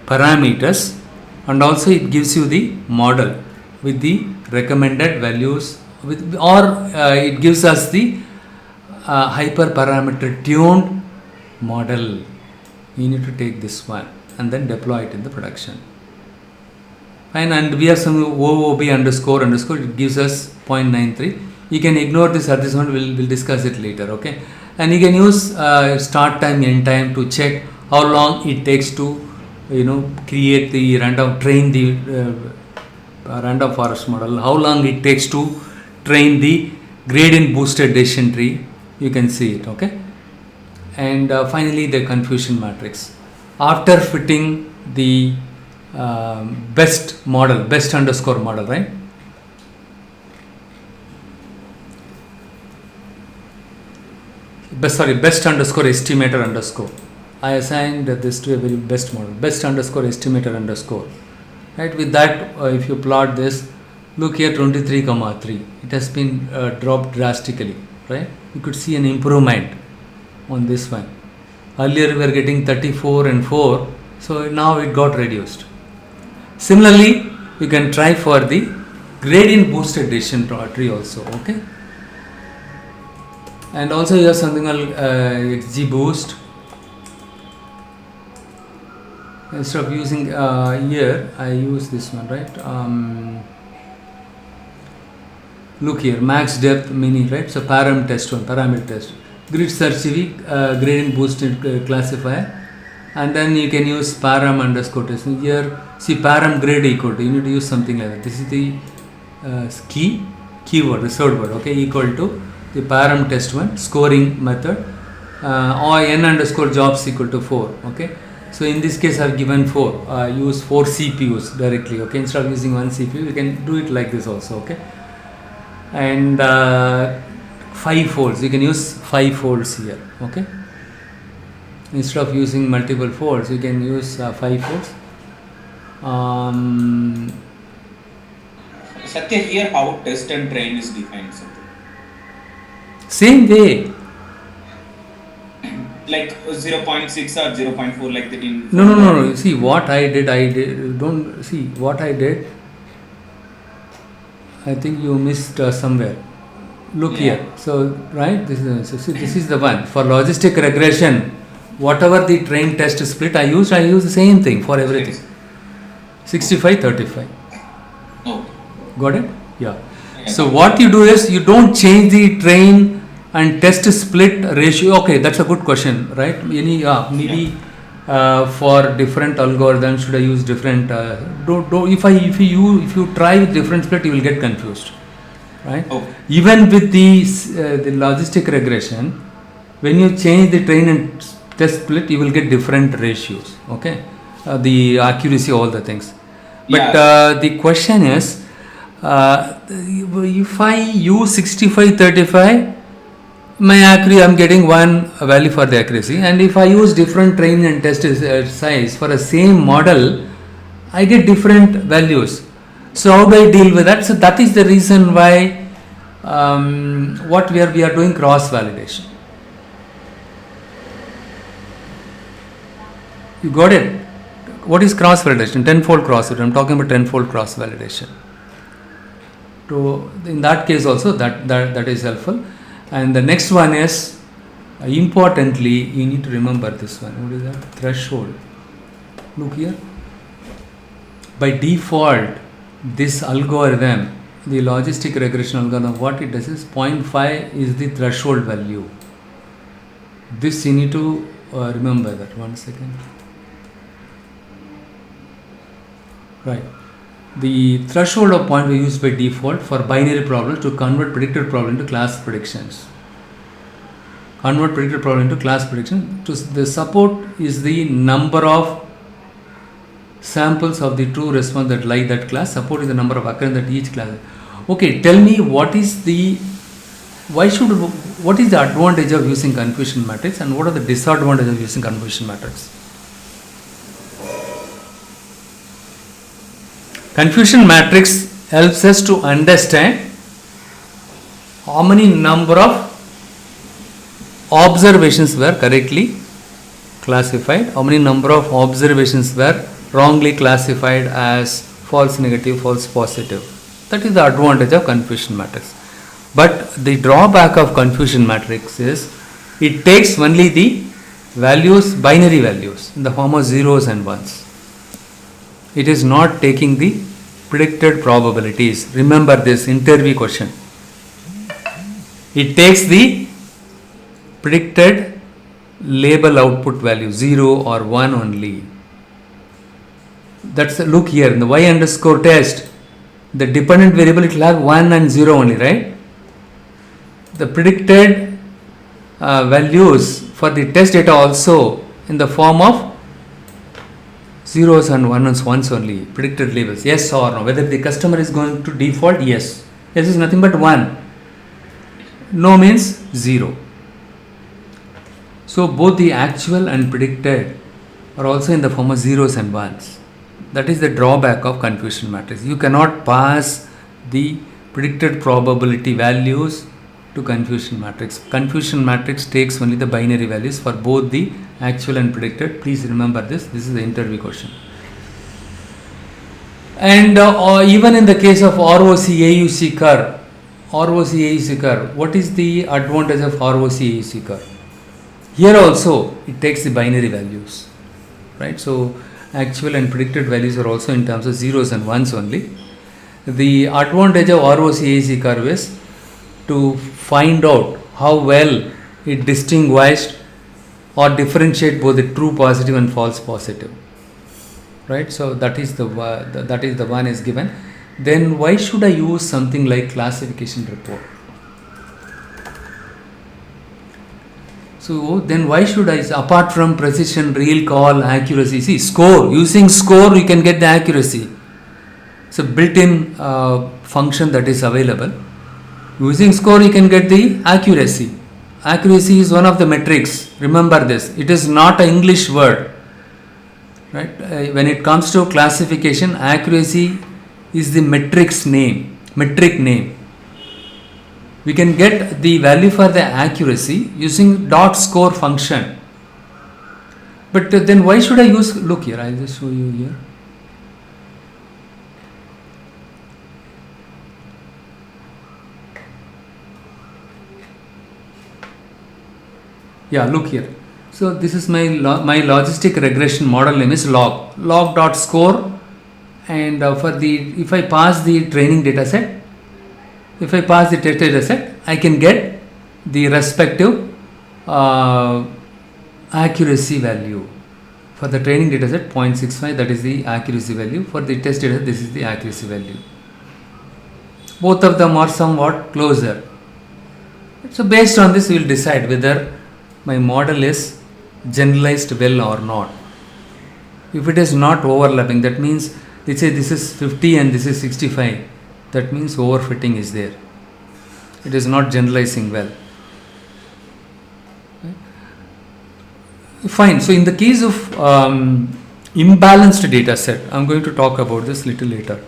parameters, and also it gives you the model with the recommended values with, or it gives us the hyperparameter tuned model. You need to take this one and then deploy it in the production. Fine, and we have some OOB underscore, it gives us 0.93. You can ignore this at this one. We'll discuss it later. Okay, and you can use start time, end time to check how long it takes to create the train the random forest model. How long it takes to train the gradient boosted decision tree. You can see it. Okay, and finally the confusion matrix. After fitting the best underscore model, right? Best underscore estimator underscore. I assigned this to a very best model, best underscore estimator underscore. Right, with that, if you plot this, look here 23,3. It has been dropped drastically, right? You could see an improvement on this one. Earlier we were getting 34 and 4, so now it got reduced. Similarly, you can try for the gradient boosted decision tree also. Okay. And also you have something called XGBoost. Instead of using here, I use this one, right? Look here, max depth mini, right? So parameter test, grid search CV, gradient boosted classifier, and then you can use param underscore test. Here, see param grade equal to, you need to use something like that. This is the keyword, reserved word, okay, equal to the param test one scoring method, or n underscore jobs equal to 4, okay. So in this case I have given 4, use 4 CPUs directly, okay, instead of using one CPU you can do it like this also, okay. And 5 folds, you can use 5 folds here, okay. Instead of using multiple folds you can use 5 folds. Satya, here how test and train is defined, Satya? Same way. Like 0.6 or 0.4 like that in... No. See what I did, don't see what I did. I think you missed somewhere. Look here. So, right, this is the one. For logistic regression, whatever the train test split I use the same thing for everything. 65-35. Oh. Got it? Yeah. So what you do is you don't change the train and test split ratio. Okay, that's a good question, right? Maybe for different algorithms should I use different? If you try with different split, you will get confused, right? Okay. Even with the logistic regression, when you change the train and test split, you will get different ratios. Okay, the accuracy, all the things. But the question is, if I use 65-35, my accuracy, I'm getting one value for the accuracy, and if I use different train and test size for a same model, I get different values. So how do I deal with that? So that is the reason why what we are doing cross validation. You got it? What is cross validation? Tenfold cross validation. I'm talking about tenfold cross validation. So in that case also that is helpful. And the next one is, importantly, you need to remember this one. What is that? Threshold. Look here. By default, this algorithm, the logistic regression algorithm, what it does is 0.5 is the threshold value. This you need to remember that. 1 second. Right. The threshold of 0.5 is used by default for binary problems to convert predicted problem into class predictions. Convert predicted problem into class prediction. The support is the number of samples of the true response that lie that class. Support is the number of occurrence that each class. Okay, tell me what is the advantage of using confusion matrix and what are the disadvantages of using confusion matrix? Confusion matrix helps us to understand how many number of observations were correctly classified, how many number of observations were wrongly classified as false negative, false positive. That is the advantage of confusion matrix. But the drawback of confusion matrix is it takes only the values, binary values in the form of zeros and ones. It is not taking the predicted probabilities. Remember this interview question. It takes the predicted label output value 0 or 1 only. That's look here in the y underscore test, the dependent variable it will have 1 and 0 only, right? The predicted values for the test data also in the form of zeros and ones only, predicted labels, yes or no. Whether the customer is going to default, yes. Yes is nothing but 1. No means 0. So both the actual and predicted are also in the form of zeros and ones. That is the drawback of confusion matrix. You cannot pass the predicted probability values to confusion matrix. Confusion matrix takes only the binary values for both the actual and predicted. Please remember this. This is the interview question. And even in the case of ROC AUC curve, what is the advantage of ROC AUC curve? Here also it takes the binary values, right? So actual and predicted values are also in terms of zeros and ones only. The advantage of ROC AUC curve is to find out how well it distinguished or differentiate both the true positive and false positive, right? So that is the one is given. Then why should I use something like classification report? So then why should I, apart from precision, real call, accuracy, see score, using score you can get the accuracy. It's a built-in function that is available. Using score you can get the accuracy. Accuracy is one of the metrics. Remember this. It is not an English word, right? When it comes to classification, accuracy is the metric name. We can get the value for the accuracy using dot score function. But then why should I use, look here, I'll just show you here. Yeah, look here. So this is my logistic regression model name is log dot score, and if I pass the training data set, if I pass the test data set, I can get the respective accuracy value. For the training data set 0.65, that is the accuracy value. For the test data set, this is the accuracy value. Both of them are somewhat closer. So based on this we will decide whether my model is generalized well or not. If it is not overlapping, that means let's say this is 50 and this is 65, that means overfitting is there. It is not generalizing well. Fine. So in the case of imbalanced data set, I am going to talk about this little later.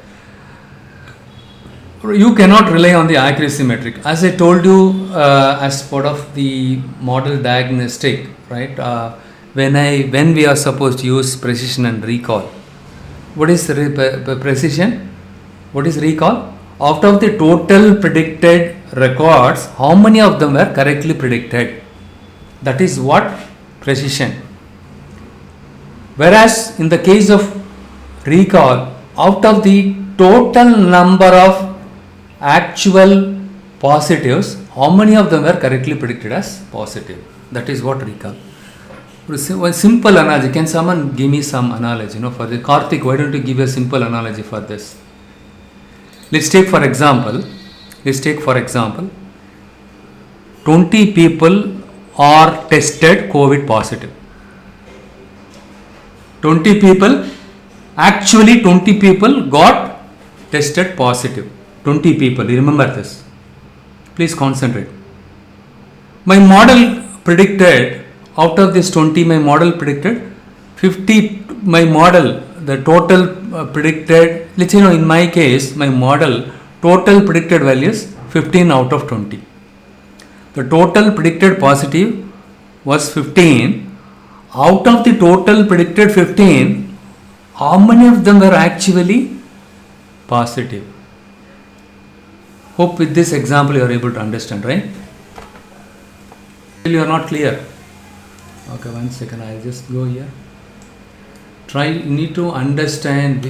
You cannot rely on the accuracy metric. As I told you as part of the model diagnostic, right? When we are supposed to use precision and recall. What is precision? What is recall? Out of the total predicted records, how many of them were correctly predicted? That is what precision. Whereas in the case of recall, out of the total number of actual positives, how many of them were correctly predicted as positive? That is what recall. A simple analogy. Can someone give me some analogy? For the Karthik, why don't you give a simple analogy for this? Let's take for example, 20 people are tested COVID positive. 20 people got tested positive. 20 people, you remember this. Please concentrate. My model predicted, out of this 20, my model predicted 50, the total predicted, let's say in my case, my model total predicted value is 15 out of 20. The total predicted positive was 15. Out of the total predicted 15, how many of them were actually positive? Hope with this example you are able to understand, right? Still you are not clear. Okay, 1 second, I'll just go here. You need to understand,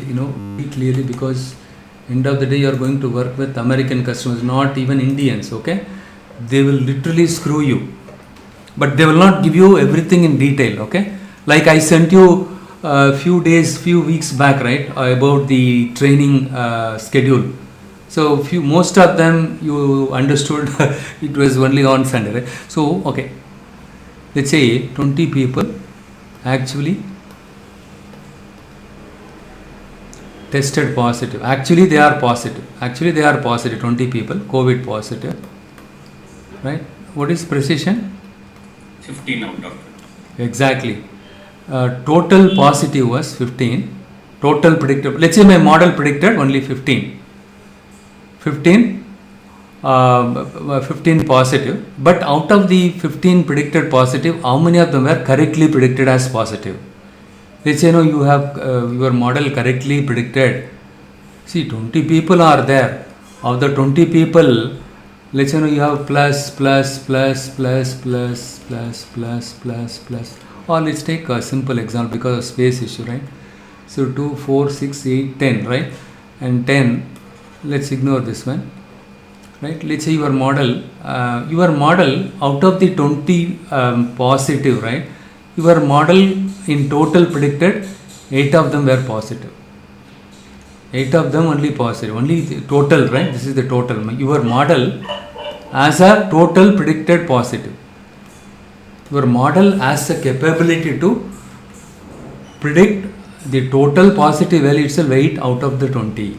clearly, because end of the day you are going to work with American customers, not even Indians, okay? they will literally screw you, but they will not give you everything in detail. Okay, like I sent you few weeks back, right, about the training schedule. So most of them you understood. It was only on Sunday, right? So okay, let's say 20 people actually tested positive. Actually they are positive. 20 people COVID positive, right? What is precision? 15 out of 20. Exactly. Total positive was 15. Total predicted, let's say my model predicted only 15 positive, but out of the 15 predicted positive, how many of them were correctly predicted as positive? Let's say you have your model correctly predicted. See, 20 people are there. Of the 20 people, let's say you have plus. Or let's take a simple example because of space issue, right? So 2, 4, 6, 8, 10, right? And 10, let's ignore this one, right? Let's say your model out of the 20 positive, right? Your model in total predicted 8 of them were positive. 8 of them only positive, only the total, right? This is the total. Your model as a total predicted positive. Your model has a capability to predict the total positive value itself 8 out of the 20.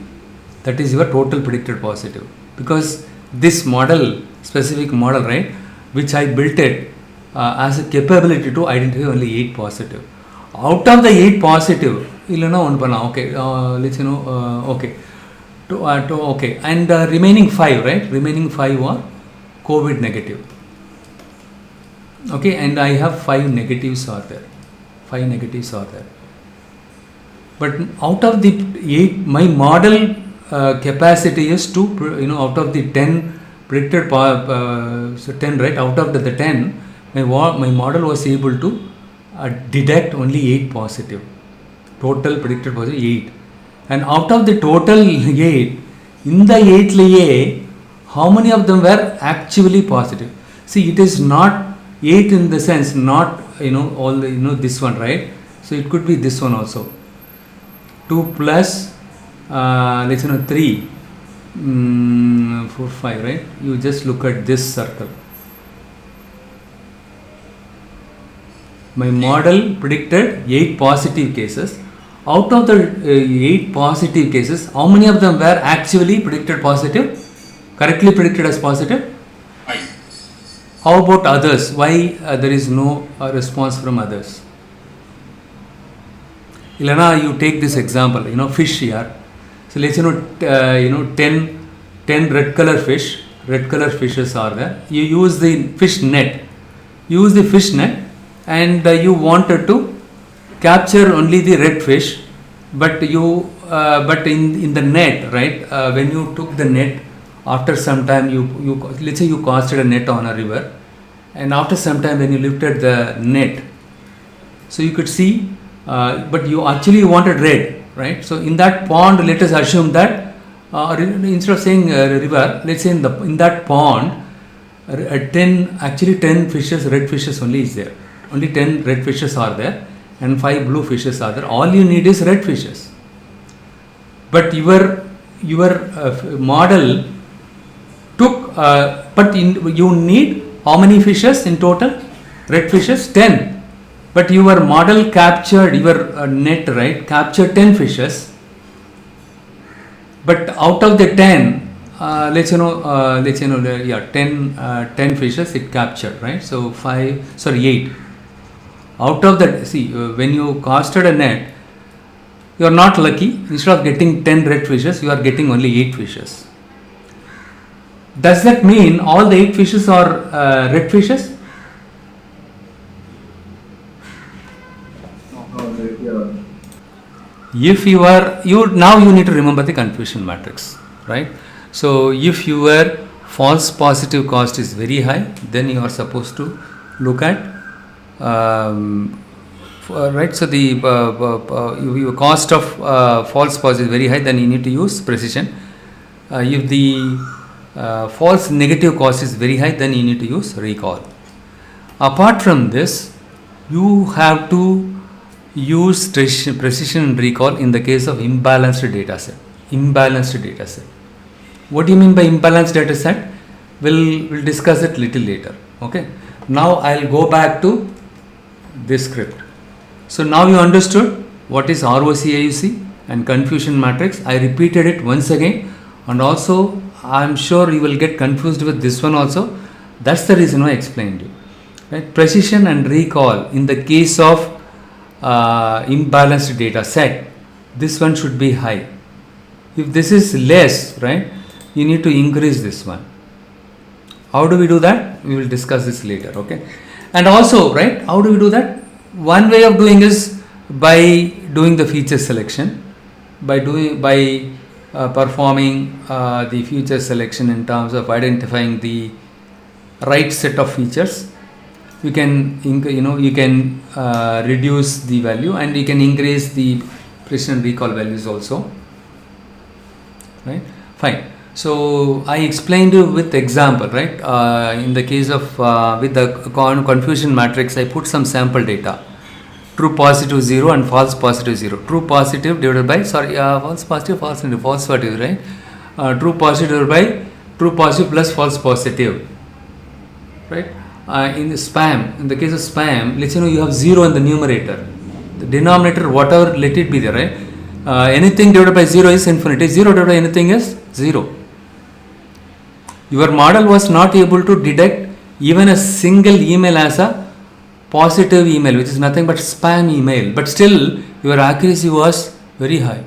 That is your total predicted positive. Because this model, specific model, right, which I built it has a capability to identify only 8 positive. Out of the 8 positive, okay, let's okay. Okay, and remaining 5, right? Remaining 5 are COVID negative. Okay, and I have 5 negatives are there. But out of the 8, my model capacity is to, out of the 10 predicted, so 10, right? Out of the 10, my model was able to detect only 8 positive. Total predicted positive 8. And out of the total 8, in the 8 layer, how many of them were actually positive? See, it is not 8 in the sense, not all the, this one, right? So it could be this one also. 2 plus let's 3, 4, 5, right? You just look at this circle. My model predicted 8 positive cases. Out of the 8 positive cases, how many of them were actually predicted positive? Correctly predicted as positive? 5. How about others? Why there is no response from others? Ilana, you take this example, fish here. So let's 10 red color fishes are there. You use the fish net. And you wanted to capture only the red fish, but but in the net, right? When you took the net, after some time you let's say you casted a net on a river, and after some time when you lifted the net, so you could see, but you actually wanted red, right? So in that pond, let us assume that instead of saying river, let's say in that pond, 10 fishes, red fishes only is there. Only 10 red fishes are there and 5 blue fishes are there. All you need is red fishes. But your model took, you need how many fishes in total? Red fishes? 10. But your model captured, your net, right, captured 10 fishes. But out of the 10, 10 fishes it captured, right? So 8. Out of that, see, when you casted a net, you are not lucky. Instead of getting 10 red fishes, you are getting only 8 fishes. Does that mean all the 8 fishes are red fishes? If now you need to remember the confusion matrix, right? So if your false positive cost is very high, then you are supposed to look at right. So the your cost of false positive is very high, then you need to use precision. If the false negative cost is very high, then you need to use recall. Apart from this, you have to use precision and recall in the case of imbalanced data set. Imbalanced data set. What do you mean by imbalanced data set? We'll discuss it little later. Okay. Now I'll go back to this script. So now you understood what is ROC-AUC and confusion matrix. I repeated it once again, and also I'm sure you will get confused with this one also. That's the reason why I explained you. Right? Precision and recall in the case of imbalanced data set, this one should be high. If this is less, right, you need to increase this one. How do we do that? We will discuss this later. Okay. And also, right, how do we do that? One way of doing is by doing the feature selection, by performing the feature selection in terms of identifying the right set of features. You can reduce the value, and you can increase the precision recall values also. Right? Fine. So I explained you with example, right? In the case of with the confusion matrix, I put some sample data: true positive 0 and false positive 0. True positive divided by false positive, false negative, false positive, right? True positive divided by true positive plus false positive, right? In the spam, in the case of spam, let's you have 0 in the numerator. The denominator, whatever, let it be there, right? Anything divided by 0 is infinity. 0 divided by anything is 0. Your model was not able to detect even a single email as a positive email, which is nothing but spam email, but still your accuracy was very high.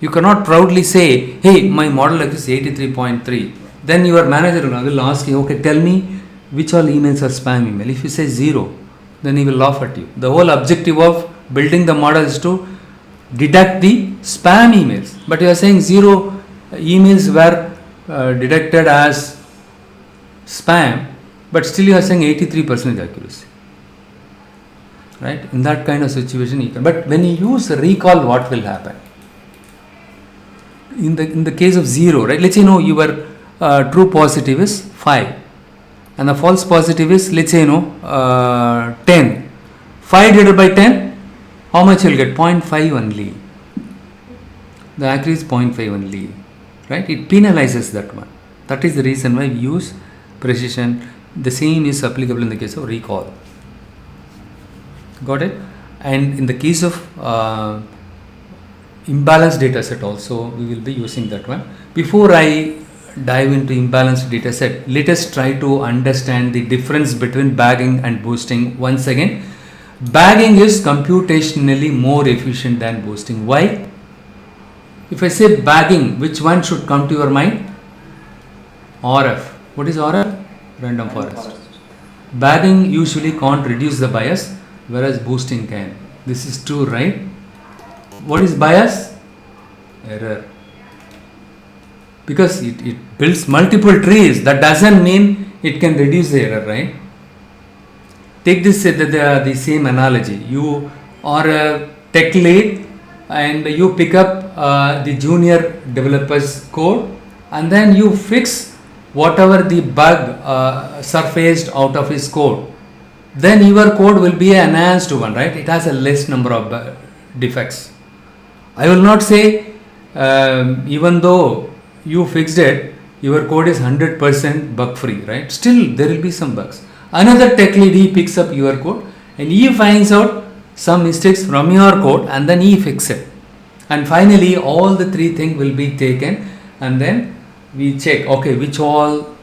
You cannot proudly say, hey, my model is 83.3. Then your manager will ask you, okay, tell me which all emails are spam email. If you say 0, then he will laugh at you. The whole objective of building the model is to detect the spam emails. But you are saying 0 emails were detected as spam, but still you are saying 83% accuracy. Right? In that kind of situation you can. But when you use recall, what will happen? In the case of 0, right? Let's say your true positive is 5 and the false positive is, let's say 10. 5 divided by 10, how much you will get? 0.5 only. The accuracy is 0.5 only, right? It penalizes that one. That is the reason why we use precision. The same is applicable in the case of recall. Got it? And in the case of imbalanced data set also, we will be using that one. Before I dive into imbalanced data set, let us try to understand the difference between bagging and boosting once again. Bagging is computationally more efficient than boosting. Why? If I say bagging, which one should come to your mind? RF. What is RF? Random forest. Bagging usually can't reduce the bias, whereas boosting can. This is true, right? What is bias? Error. Because it builds multiple trees, that doesn't mean it can reduce the error, right? Take this the same analogy. You are a tech lead and you pick up the junior developer's code, and then you fix whatever the bug surfaced out of his code. Then your code will be an enhanced one, right? It has a less number of defects. I will not say even though you fixed it, your code is 100% bug free, right? Still there will be some bugs. Another tech lead, he picks up your code and he finds out some mistakes from your code, and then he fixes it. And finally all the three things will be taken, and then we check, okay, which all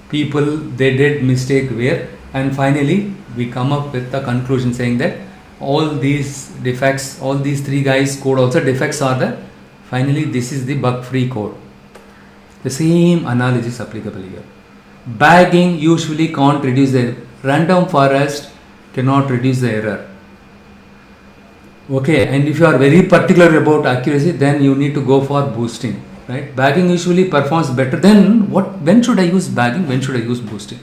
people they did mistake where, and finally we come up with the conclusion saying that all these defects, all these three guys code also defects are there. Finally this is the bug free code. The same analogy is applicable here. Bagging usually can't reduce the random forest, cannot reduce the error. Okay, and if you are very particular about accuracy, then you need to go for boosting, right? Bagging usually performs better. Then when should I use bagging? When should I use boosting?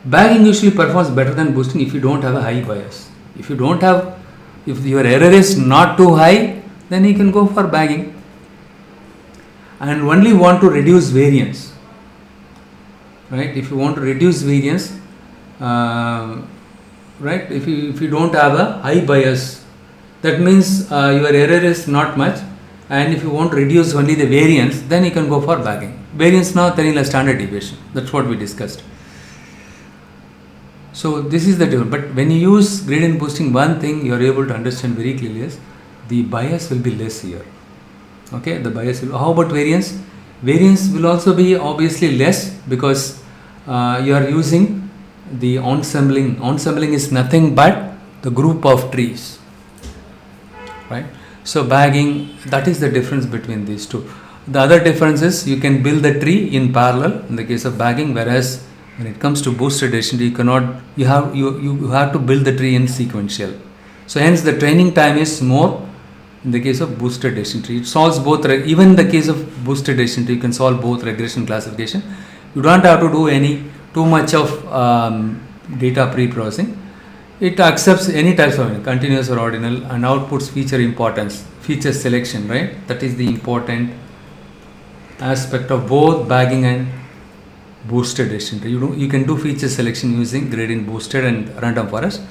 Bagging usually performs better than boosting if you don't have a high bias. If your error is not too high, then you can go for bagging. and only want to reduce variance, right? If you want to reduce variance, right, if you don't have a high bias, that means your error is not much, and if you want to reduce only the variance, then you can go for bagging. Variance now telling a standard deviation. That's what we discussed. So this is the difference. But when you use gradient boosting, one thing you are able to understand very clearly is the bias will be less here. Okay, the bias will. How about variance? Variance will also be obviously less because you are using the ensembling. Ensembling is nothing but the group of trees, right? So bagging, that is the difference between these two. The other difference is you can build the tree in parallel in the case of bagging, whereas when it comes to boosted decision tree, you have to build the tree in sequential. So hence the training time is more in the case of boosted decision tree. It solves both. Even in the case of boosted decision tree, you can solve both regression classification. You don't have to do too much of data pre-processing. It accepts any types of continuous or ordinal and outputs feature importance, feature selection, right? That is the important aspect of both bagging and boosted decision tree. You can do feature selection using gradient boosted and random forest.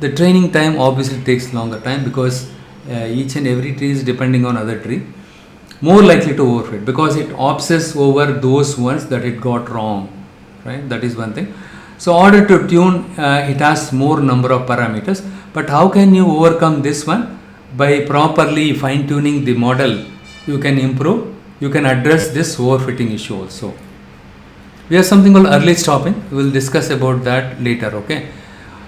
The training time obviously takes longer time because each and every tree is depending on other tree, more likely to overfit because it obsesses over those ones that it got wrong, right? That is one thing. So in order to tune, it has more number of parameters, but how can you overcome this one? By properly fine tuning the model, you can improve, you can address this overfitting issue also. We have something called early stopping. We will discuss about that later, okay?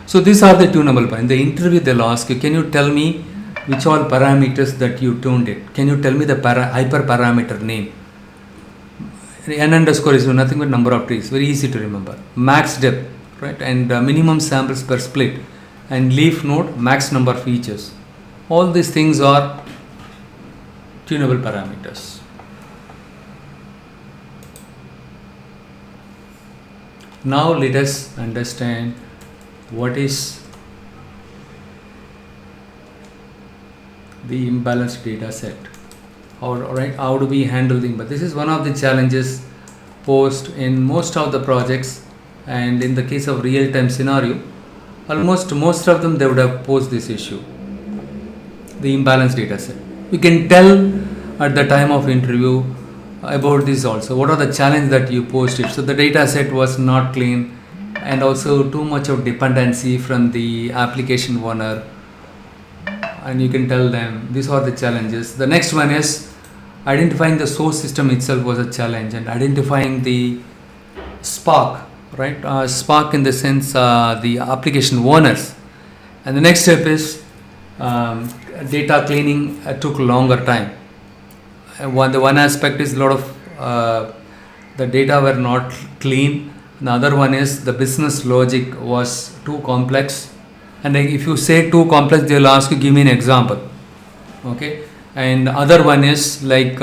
So these are the tunable points. In the interview they'll ask you, can you tell me which all parameters that you tuned it? Can you tell me the hyperparameter name? N underscore is nothing but number of trees, very easy to remember. Max depth, right? And minimum samples per split. And leaf node, max number of features. All these things are tunable parameters. Now let us understand what is the imbalanced data set. How do we handle the imbalance? This is one of the challenges posed in most of the projects, and in the case of real-time scenario, almost most of them they would have posed this issue. The imbalanced data set. You can tell at the time of interview about this also. What are the challenges that you posted? So the data set was not clean, and also too much of dependency from the application owner. And you can tell them these are the challenges. The next one is identifying the source system itself was a challenge, and identifying the Spark, right? Spark in the sense the application owners. And the next step is data cleaning took longer time. The one aspect is a lot of the data were not clean. The other one is the business logic was too complex. And if you say too complex, they will ask you, give me an example. Okay. And other one is like,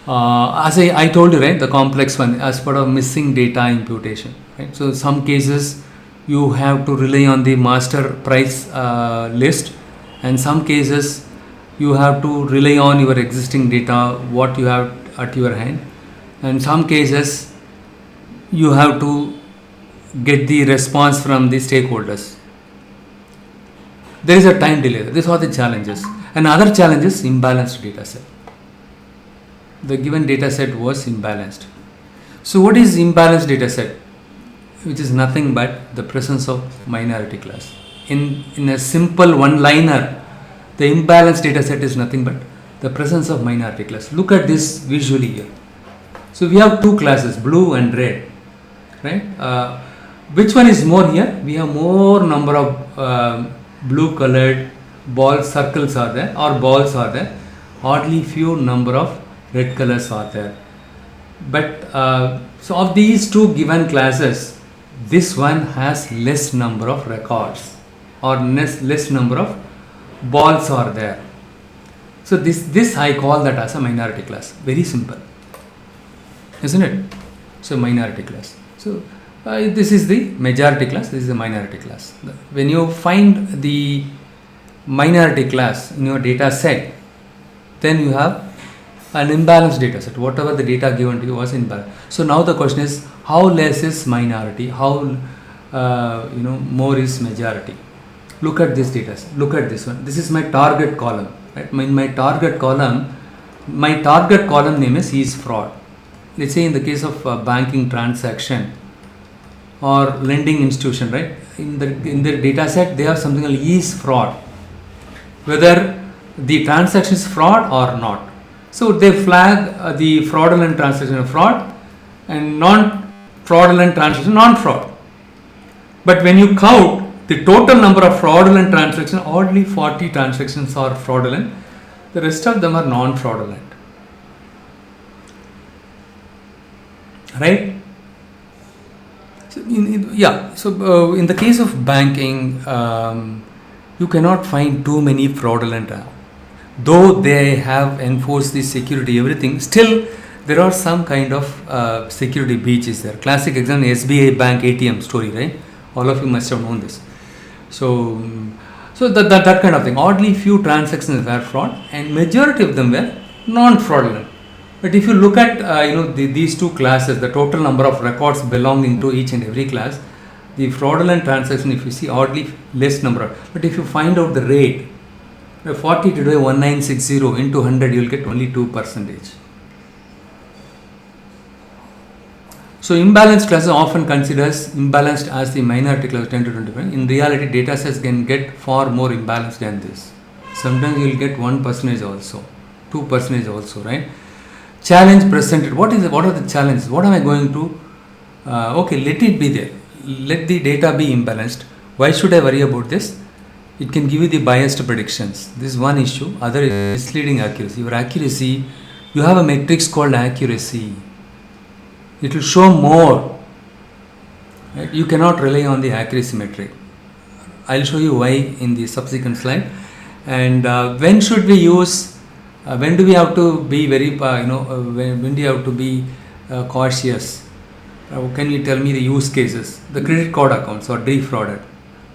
as I told you, right, the complex one as part of missing data imputation. Right. So some cases you have to rely on the master price list, and some cases you have to rely on your existing data, what you have at your hand. And some cases you have to get the response from the stakeholders. There is a time delay. These are the challenges. And other challenge is imbalanced data set. The given data set was imbalanced. So what is imbalanced data set? Which is nothing but the presence of minority class. In a simple one-liner, the imbalanced data set is nothing but the presence of minority class. Look at this visually here. So we have two classes, blue and red, right? Which one is more here? We have more number of blue colored ball circles are there, or balls are there. Hardly few number of red colors are there. But so of these two given classes, this one has less number of records, or less number of balls are there. So this I call that as a minority class. Very simple, isn't it? So minority class. So this is the majority class, this is the minority class. When you find the minority class in your data set, then you have an imbalanced data set. Whatever the data given to you was imbalanced. So now the question is, how less is minority? How more is majority? Look at this data set. Look at this one. This is my target column. Right? In my target column name is fraud. Let's say in the case of banking transaction or lending institution, right? In the data set, they have something called is fraud. Whether the transaction is fraud or not. So they flag the fraudulent transaction fraud and non-fraudulent transaction non-fraud. But when you count the total number of fraudulent transactions, only 40 transactions are fraudulent. The rest of them are non-fraudulent. Right? So in the case of banking, you cannot find too many fraudulent. Though they have enforced the security, everything, still there are some kind of security breaches there. Classic example, SBI Bank ATM story, right? All of you must have known this. So that kind of thing. Oddly few transactions were fraud, and majority of them were non-fraudulent. But if you look at these two classes, the total number of records belonging to each and every class, the fraudulent transaction, if you see, oddly less number. But if you find out the rate, 40 today 1960 into 100, you will get only 2%. So imbalanced classes often considers imbalanced as the minority class 10 to 25. In reality, data sets can get far more imbalanced than this. Sometimes you will get 1% also, 2% also, right? Challenge presented. What are the challenges? What am I going to? Okay, let it be there. Let the data be imbalanced. Why should I worry about this? It can give you the biased predictions. This is one issue. Other is misleading accuracy. Your accuracy, you have a matrix called accuracy. It will show more. Right? You cannot rely on the accuracy metric. I'll show you why in the subsequent slide. And when should we use? When do we have to be very? When do you have to be cautious? Can you tell me the use cases? The credit card accounts are defrauded.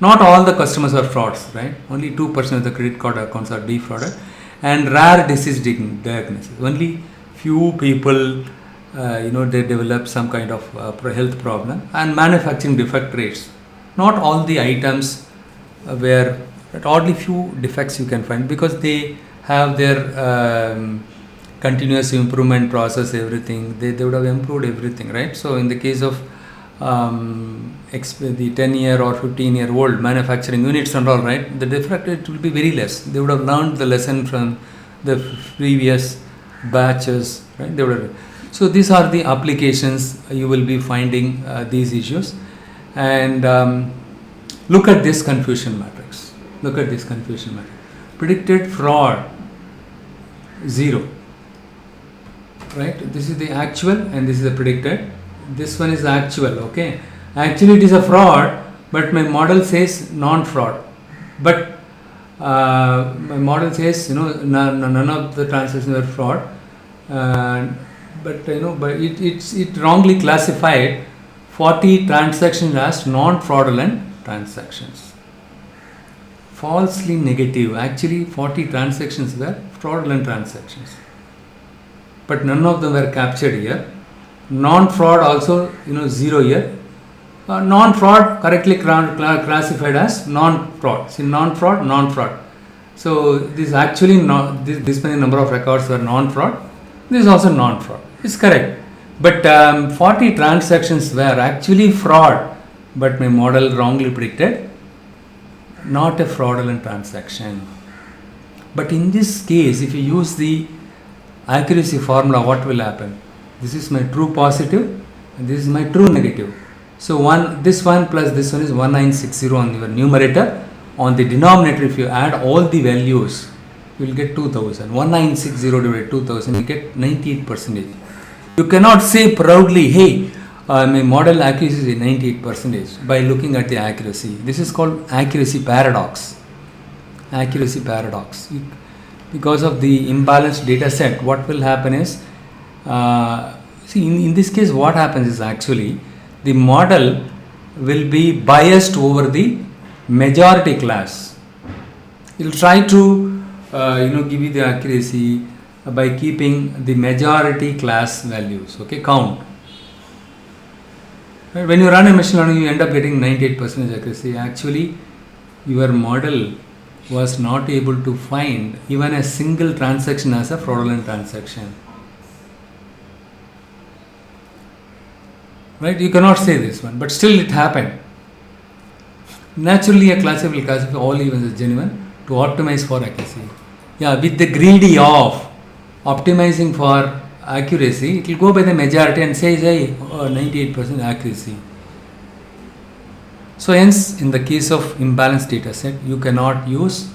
Not all the customers are frauds, right? Only 2% of the credit card accounts are defrauded. And rare disease diagnosis. Only few people, they develop some kind of health problem. And manufacturing defect rates. Not all the items where, but oddly few defects you can find because they have their continuous improvement process, everything. They would have improved everything, right? So in the case of the 10-year or 15-year-old manufacturing units and all, right, the defect rate will be very less. They would have learned the lesson from the previous batches, right? So these are the applications you will be finding these issues. And look at this confusion matrix. Look at this confusion matrix. Predicted fraud 0. Right? This is the actual and this is the predicted. This one is actual, okay? Actually it is a fraud, but my model says non-fraud. But my model says, none of the transactions were fraud. But it wrongly classified 40 transactions as non-fraudulent transactions. Falsely negative. Actually 40 transactions were fraudulent transactions. But none of them were captured here. Non-fraud also, 0 here. Non-fraud correctly classified as non-fraud. See, non-fraud. So this actually this many number of records were non-fraud. This is also non-fraud. It's correct. But 40 transactions were actually fraud. But my model wrongly predicted not a fraudulent transaction. But in this case, if you use the accuracy formula, what will happen? This is my true positive and this is my true negative. So this one plus this one is 1960 on your numerator. On the denominator, if you add all the values, you will get 2000. 1960 divided 2000, you get 98%. You cannot say proudly, hey, my model accuracy is 98% by looking at the accuracy. This is called accuracy paradox. Accuracy paradox. Because of the imbalanced data set, what will happen is, in this case, what happens is actually the model will be biased over the majority class. It will try to, give you the accuracy by keeping the majority class values, okay, count. Right? When you run a machine learning, you end up getting 98% accuracy. Actually, your model was not able to find even a single transaction as a fraudulent transaction. Right? You cannot say this one, but still it happened. Naturally, a classifier will classify all events as genuine to optimize for accuracy. Yeah, with the greedy of optimizing for accuracy, it will go by the majority and say, 98% accuracy. So hence, in the case of imbalanced data set, you cannot use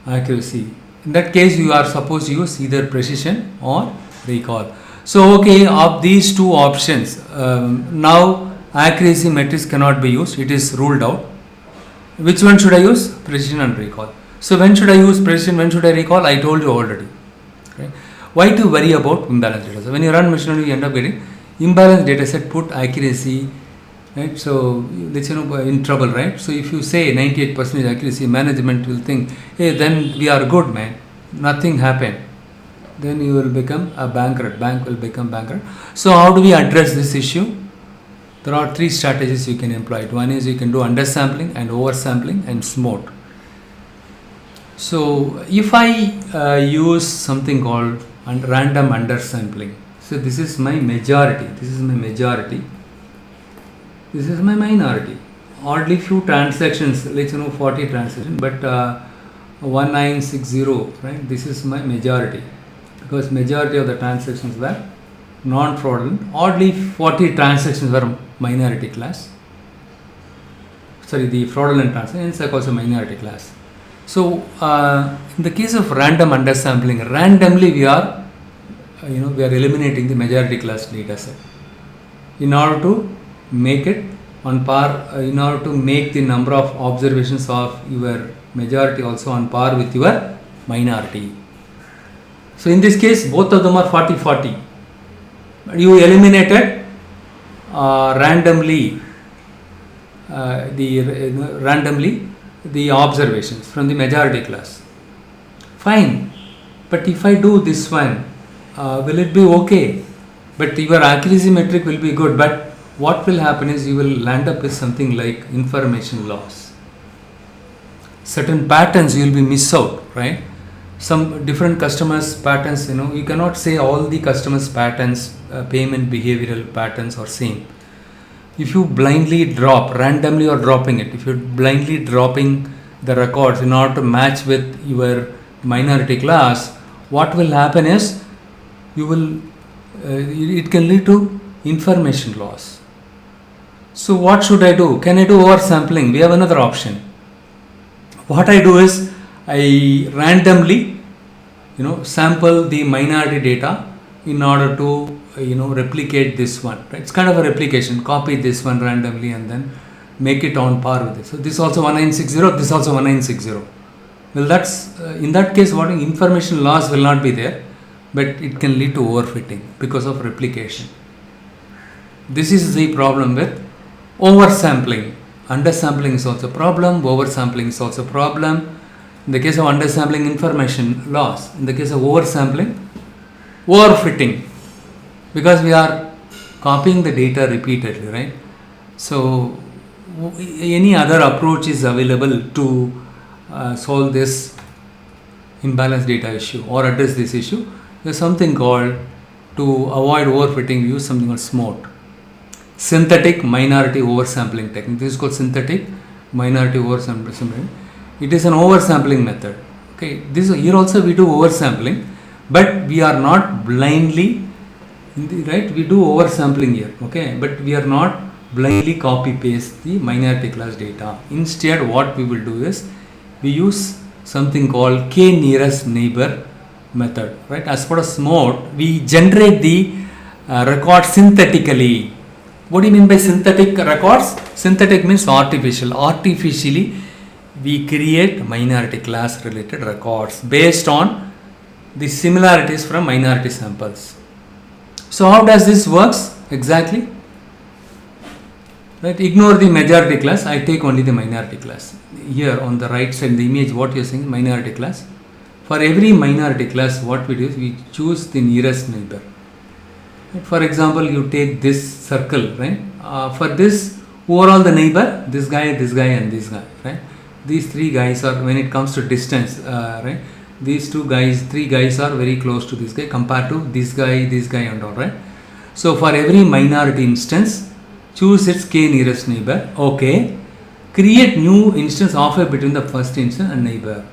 accuracy. In that case, you are supposed to use either precision or recall. So okay, of these two options, now accuracy metrics cannot be used. It is ruled out. Which one should I use? Precision and recall. So when should I use precision? When should I recall? I told you already. Right? Why to worry about imbalanced data set? When you run machine learning, you end up getting imbalanced data set, put accuracy, right? So let's in trouble, right? So if you say 98% accuracy, management will think, hey, then we are good, man. Nothing happened. Then you will become a bankrupt. Bank will become bankrupt. So how do we address this issue? There are three strategies you can employ. One is you can do undersampling and oversampling and smooth. So if I use something called random undersampling, so this is my majority, this is my majority, this is my minority. Oddly few transactions, let's 40 transactions, but 1960, right? This is my majority, because majority of the transactions were non-fraudulent. Oddly 40 transactions were minority class. Sorry, the fraudulent transactions are also minority class. So in the case of random undersampling, randomly we are eliminating the majority class data set in order to make it on par, in order to make the number of observations of your majority also on par with your minority. So in this case, both of them are 40-40. You eliminated randomly the observations from the majority class. Fine, but if I do this one, will it be okay? But your accuracy metric will be good, but what will happen is you will land up with something like information loss. Certain patterns you will be miss out, right? Some different customers' patterns, you cannot say all the customers' patterns, payment behavioral patterns are same. If you blindly drop, randomly you're dropping it, if you're blindly dropping the records in order to match with your minority class, what will happen is it can lead to information loss. So what should I do? Can I do oversampling? We have another option. What I do is I randomly sample the minority data in order to replicate this one, right? It's kind of a replication. Copy this one randomly and then make it on par with this. So this also 1960, this also 1960. Well, that's in that case, what information loss will not be there, but it can lead to overfitting because of replication. This is the problem with oversampling. Undersampling is also a problem. Oversampling is also a problem. In the case of undersampling, information loss. In the case of oversampling, overfitting, because we are copying the data repeatedly, right? So any other approach is available to solve this imbalanced data issue or address this issue. There's something called, to avoid overfitting, we use something called SMOT, synthetic minority oversampling technique. This is called synthetic minority oversampling. It is an oversampling method. Okay, here also we do oversampling, but we are not blindly, right? We do oversampling here, okay, but we are not blindly copy paste the minority class data. Instead, what we will do is we use something called k nearest neighbor method, right? As part of SMOT, we generate the record synthetically. What do you mean by synthetic records? Synthetic means artificial. Artificially, we create minority class related records based on the similarities from minority samples. So how does this works exactly? Right, ignore the majority class, I take only the minority class. Here on the right side in the image, what you are seeing, minority class. for every minority class, what we do is we choose the nearest neighbor. For example, you take this circle, right? For this, overall the neighbor, this guy, and this guy, right? These three guys are, when it comes to distance, right? These three guys are very close to this guy compared to this guy, and all, right? So for every minority instance, choose its k nearest neighbor. Okay. Create new instance halfway between the first instance and neighbor.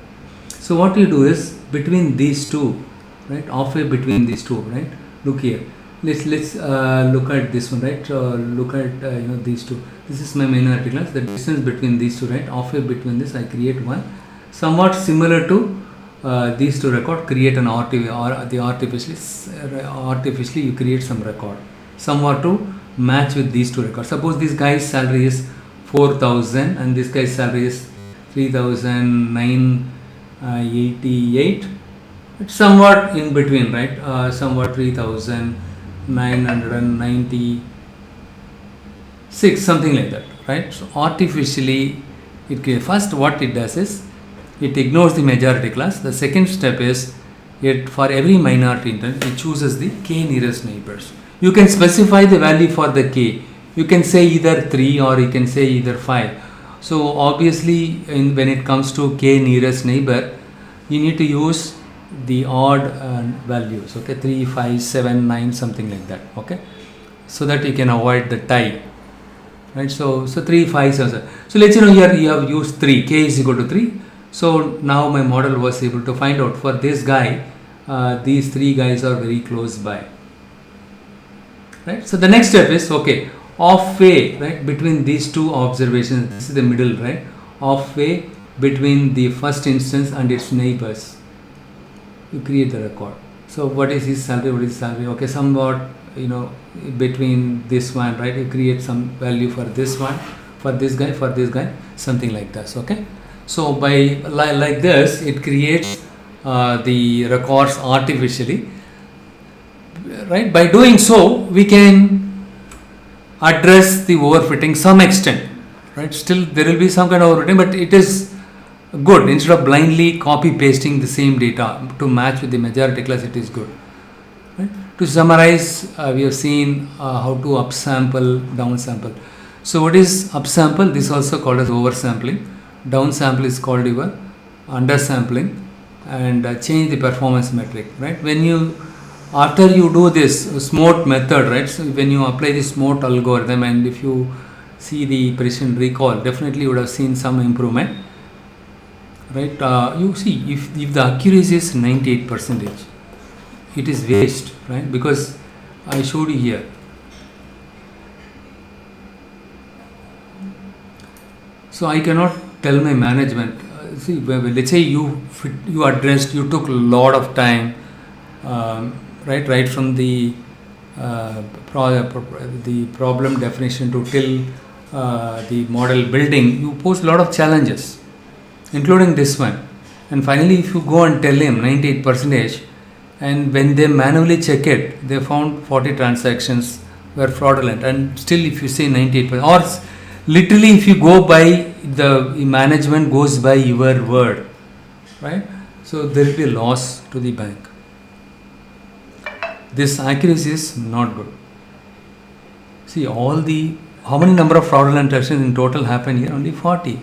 So what you do is between these two, right? Halfway between these two, right? Look here. Let's look at this one, right? Look at these two. This is my minority class. The distance between these two, right? Halfway between this, I create one somewhat similar to these two record. Create an artificially you create some record somewhat to match with these two records. Suppose this guy's salary is 4,000 and this guy's salary is 3,988. It's somewhat in between, right? Somewhat 3,996, something like that, right? So artificially, first what it does is it ignores the majority class. The second step is for every minority instance, it chooses the k nearest neighbors. You can specify the value for the k. You can say either 3 or you can say either 5. So obviously, when it comes to k nearest neighbor, you need to use the odd values, okay, 3, 5, 7, 9, something like that, okay, so that you can avoid the tie, right? So 3, 5, 7. So let's here you have used 3, k is equal to 3. So now my model was able to find out for this guy, these three guys are very close by, right? So the next step is, okay, halfway, right, between these two observations, this is the middle, right, halfway between the first instance and its neighbors, you create the record. So what is his salary, okay, somewhat, between this one, right, you create some value for this one, for this guy, something like this, okay. So by like this, it creates the records artificially, right? By doing so, we can address the overfitting some extent, right? Still there will be some kind of overfitting, but it is good. Instead of blindly copy pasting the same data to match with the majority class, it is good, right? To summarize, we have seen how to upsample, downsample. So what is upsample? This is also called as oversampling. Downsample is called your undersampling, and change the performance metric, right? After you do this SMOT method, right? So when you apply the SMOT algorithm, and if you see the precision recall, definitely you would have seen some improvement, right? You see, if the accuracy is 98%, it is waste, right? Because I showed you here. So I cannot tell my management, see, let's say you took a lot of time, right from the problem definition to till the model building, you pose a lot of challenges, including this one. And finally, if you go and tell him 98%, and when they manually check it, they found 40 transactions were fraudulent, and still if you say 98%, or literally if you go by the management goes by your word, right? So there will be a loss to the bank. This accuracy is not good. See, how many number of fraudulent transactions in total happen here? Only 40.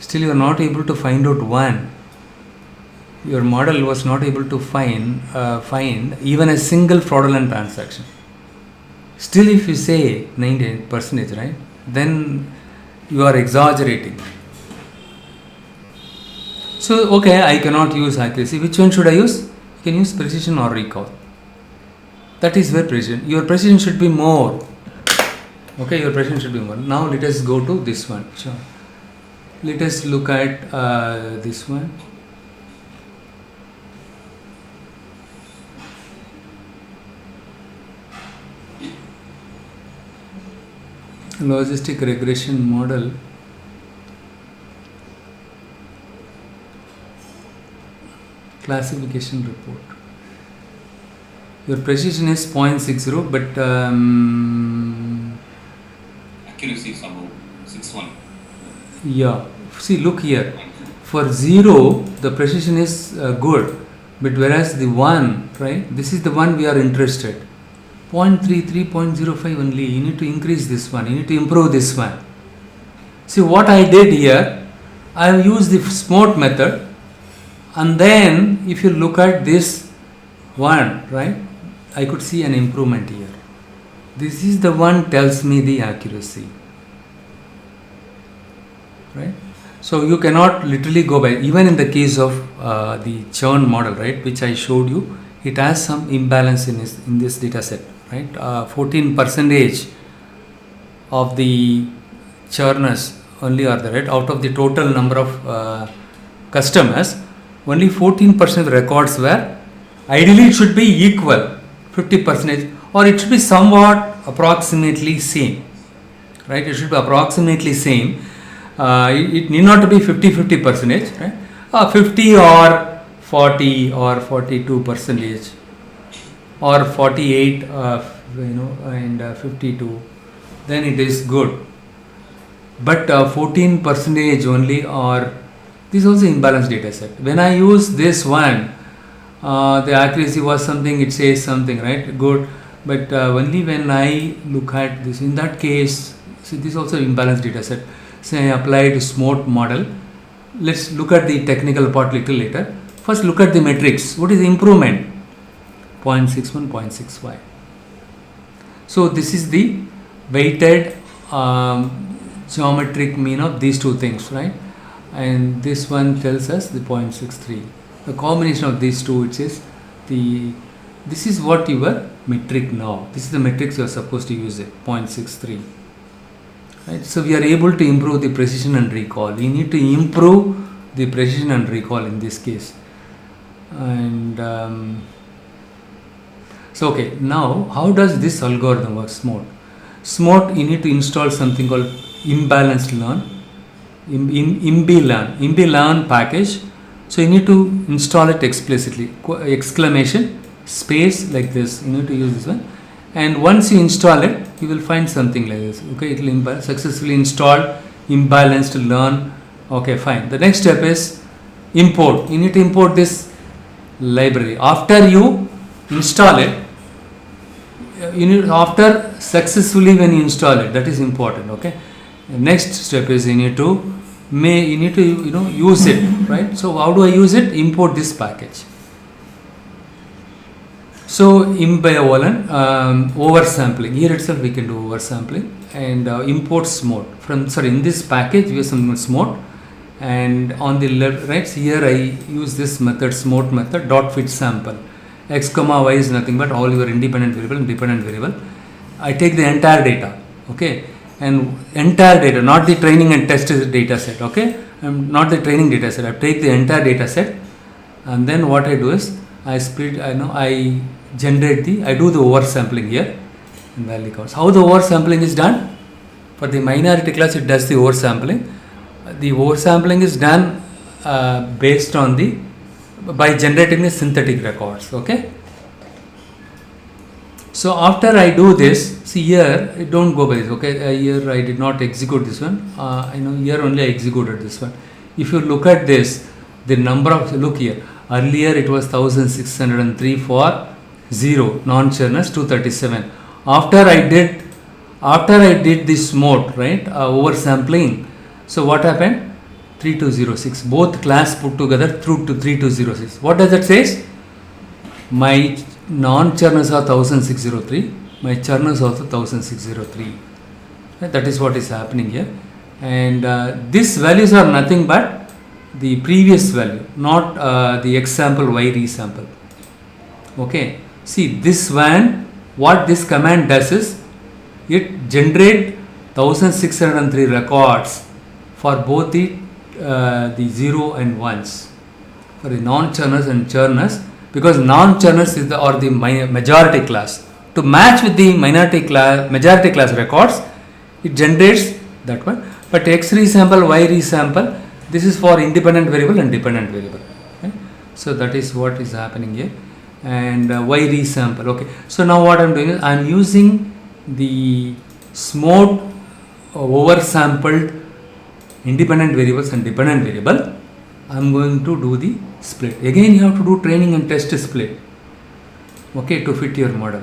Still you are not able to find out one. Your model was not able to find even a single fraudulent transaction. Still if you say 98%, right, then you are exaggerating. So okay, I cannot use accuracy. Which one should I use? You can use precision or recall. That is where your precision should be more. Okay, your precision should be more. Now let us go to this one. Sure. Let us look at this one. Logistic regression model. Classification report. Your precision is 0.60, but accuracy is about 6.1. yeah. See, look here. for 0 the precision is good, but whereas the 1, right, this is the one we are interested. 0.33, 0.05 only, you need to increase this one, you need to improve this one. See what I did here, I have used the SMOT method, and then if you look at this one, right, I could see an improvement here. This is the one tells me the accuracy, right? So you cannot literally go by, even in the case of the churn model, right, which I showed you, it has some imbalance in this data set, right? 14% of the churners only are there, right? Out of the total number of customers, only 14% of the records were, ideally it should be equal, 50%, or it should be somewhat approximately same, right? It should be approximately same. It need not to be 50%, right? 50 or 40 or 42% or 48, and 52, then it is good. But 14% only, or this is also imbalanced data set. When I use this one, the accuracy was something, it says something, right? Good. But only when I look at this, in that case, see, this is also imbalanced data set. Say I applied SMOT model. Let's look at the technical part little later. First look at the metrics. What is the improvement? 0.61, 0.65. So this is the weighted geometric mean of these two things, right? And this one tells us the 0.63. The combination of these two, it says this is what your metric now. This is the metrics you are supposed to use it, 0.63. Right? So we are able to improve the precision and recall. You need to improve the precision and recall in this case. And so okay, now how does this algorithm work? SMOT, you need to install something called imbalanced learn, imbilearn package. So you need to install it explicitly, exclamation space like this, you need to use this one, and once you install it, you will find something like this. Okay, it will successfully installed imbalanced learn. Okay, fine. The next step is import. You need to import this library. After you install it, after successfully when you install it, that is important. Okay, the next step is you need to use it, right? So how do I use it? Import this package. So imbilearn, oversampling. Here itself we can do oversampling, and import SMOT in this package we have some SMOT, and on the left, right, so here I use this method, SMOT method, dot fit sample. X comma y is nothing but all your independent variable. I take the entire data, okay, and entire data, not the training and test data set, okay, not the training data set. I take the entire data set, and then what I do is I do the oversampling here in value counts. How the oversampling is done? For the minority class, it does the oversampling. The oversampling is done based on by generating the synthetic records. Okay. So after I do this, see here, don't go by this. Okay, here I did not execute this one. Here only I executed this one. If you look at this, the number of, look here. Earlier it was 1603 for 0 non-churners, 237. After I did this mode, right, oversampling. So what happened? 3206. Both class put together through to 3206. What does it say? My non-churners are 1603. My churners also 1603. Right? That is what is happening here. And these values are nothing but the previous value, not the X sample, Y resample. Okay. See this one, what this command does is, it generate 1603 records for both the 0 and 1s, for the non-churners and churners, because non-churners is the majority class. To match with the majority class records, it generates that one. But X resample, Y resample, this is for independent variable and dependent variable. Okay? So that is what is happening here. And Y resample. Okay. So now what I am doing is I am using the SMOT oversampled independent variables and dependent variable, I'm going to do the split. Again, you have to do training and test split, okay, to fit your model.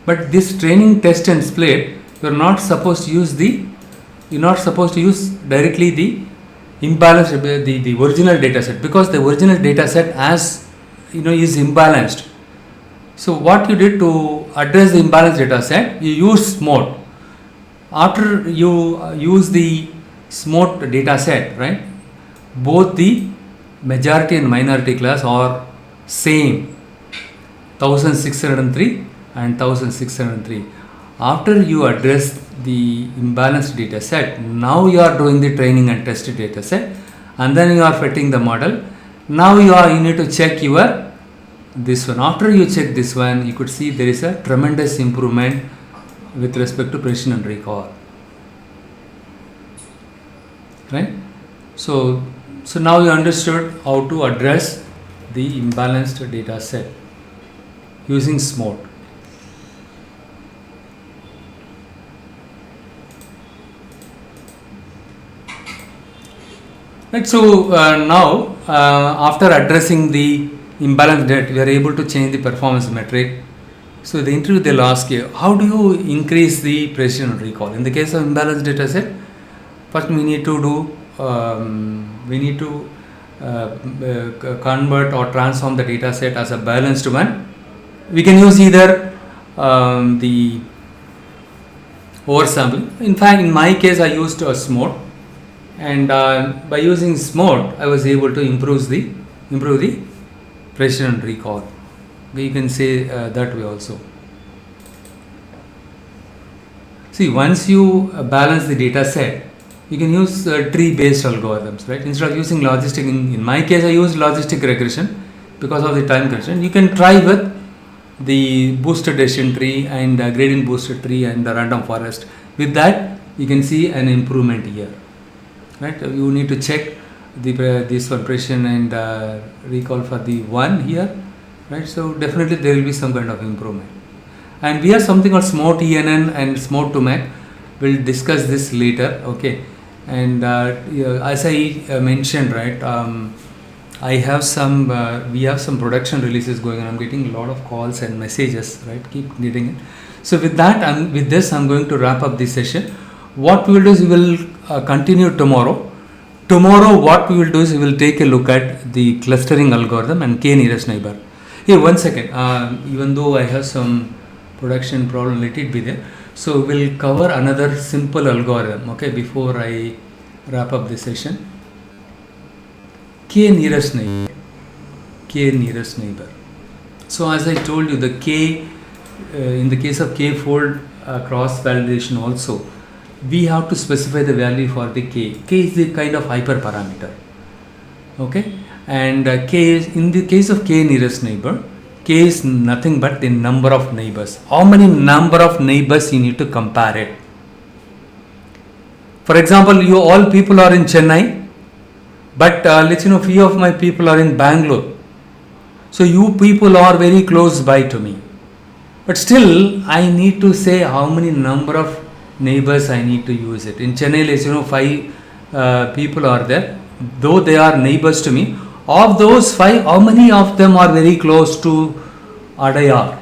But this training, test and split, you're not supposed to use directly the imbalanced, the original data set, because the original data set is imbalanced. So what you did to address the imbalanced data set, you use SMOT. After you use the SMOT data set, right, both the majority and minority class are same, 1603 and 1603. After you address the imbalanced data set, now you are doing the training and test data set, and then you are fitting the model. Now you need to check this one. After you check this one, you could see there is a tremendous improvement with respect to precision and recall, right? So now you understood how to address the imbalanced data set using SMOT. Right, so now after addressing the imbalanced data, we are able to change the performance metric. So the interview, they'll ask you, how do you increase the precision and recall? In the case of imbalanced data set, first we need to convert or transform the data set as a balanced one. We can use either the oversampling. In fact, in my case, I used a SMOT, and by using SMOT, I was able to improve the precision and recall. We can say that way also. See, once you balance the data set, you can use tree-based algorithms, right? Instead of using logistic, in my case, I used logistic regression because of the time constraint. You can try with the boosted decision tree and gradient boosted tree and the random forest. With that, you can see an improvement here, right? You need to check this one precision and recall for the one here, right? So definitely there will be some kind of improvement. And we have something called SMOT ENN and SMOT 2MAC. We'll discuss this later, okay? And as I mentioned, right, we have some production releases going on. I'm getting a lot of calls and messages, right? Keep getting it. So with that, I'm going to wrap up this session. What we will do is we will continue tomorrow. Tomorrow, what we will do is we will take a look at the clustering algorithm and k-nearest neighbor. Hey, 1 second. Even though I have some production problem, let it be there. So we'll cover another simple algorithm, okay, before I wrap up this session. K-nearest neighbor. K-nearest neighbor. So as I told you, the K, in the case of K-fold cross validation also, we have to specify the value for the K. K is the kind of hyperparameter, okay? And K is, in the case of K-nearest neighbor, K is nothing but the number of neighbors. How many number of neighbors you need to compare it? For example, you all people are in Chennai, but let's few of my people are in Bangalore. So you people are very close by to me. But still, I need to say how many number of neighbors I need to use it. In Chennai, let's 5 people are there. Though they are neighbors to me, of those 5, how many of them are very close to Adayar?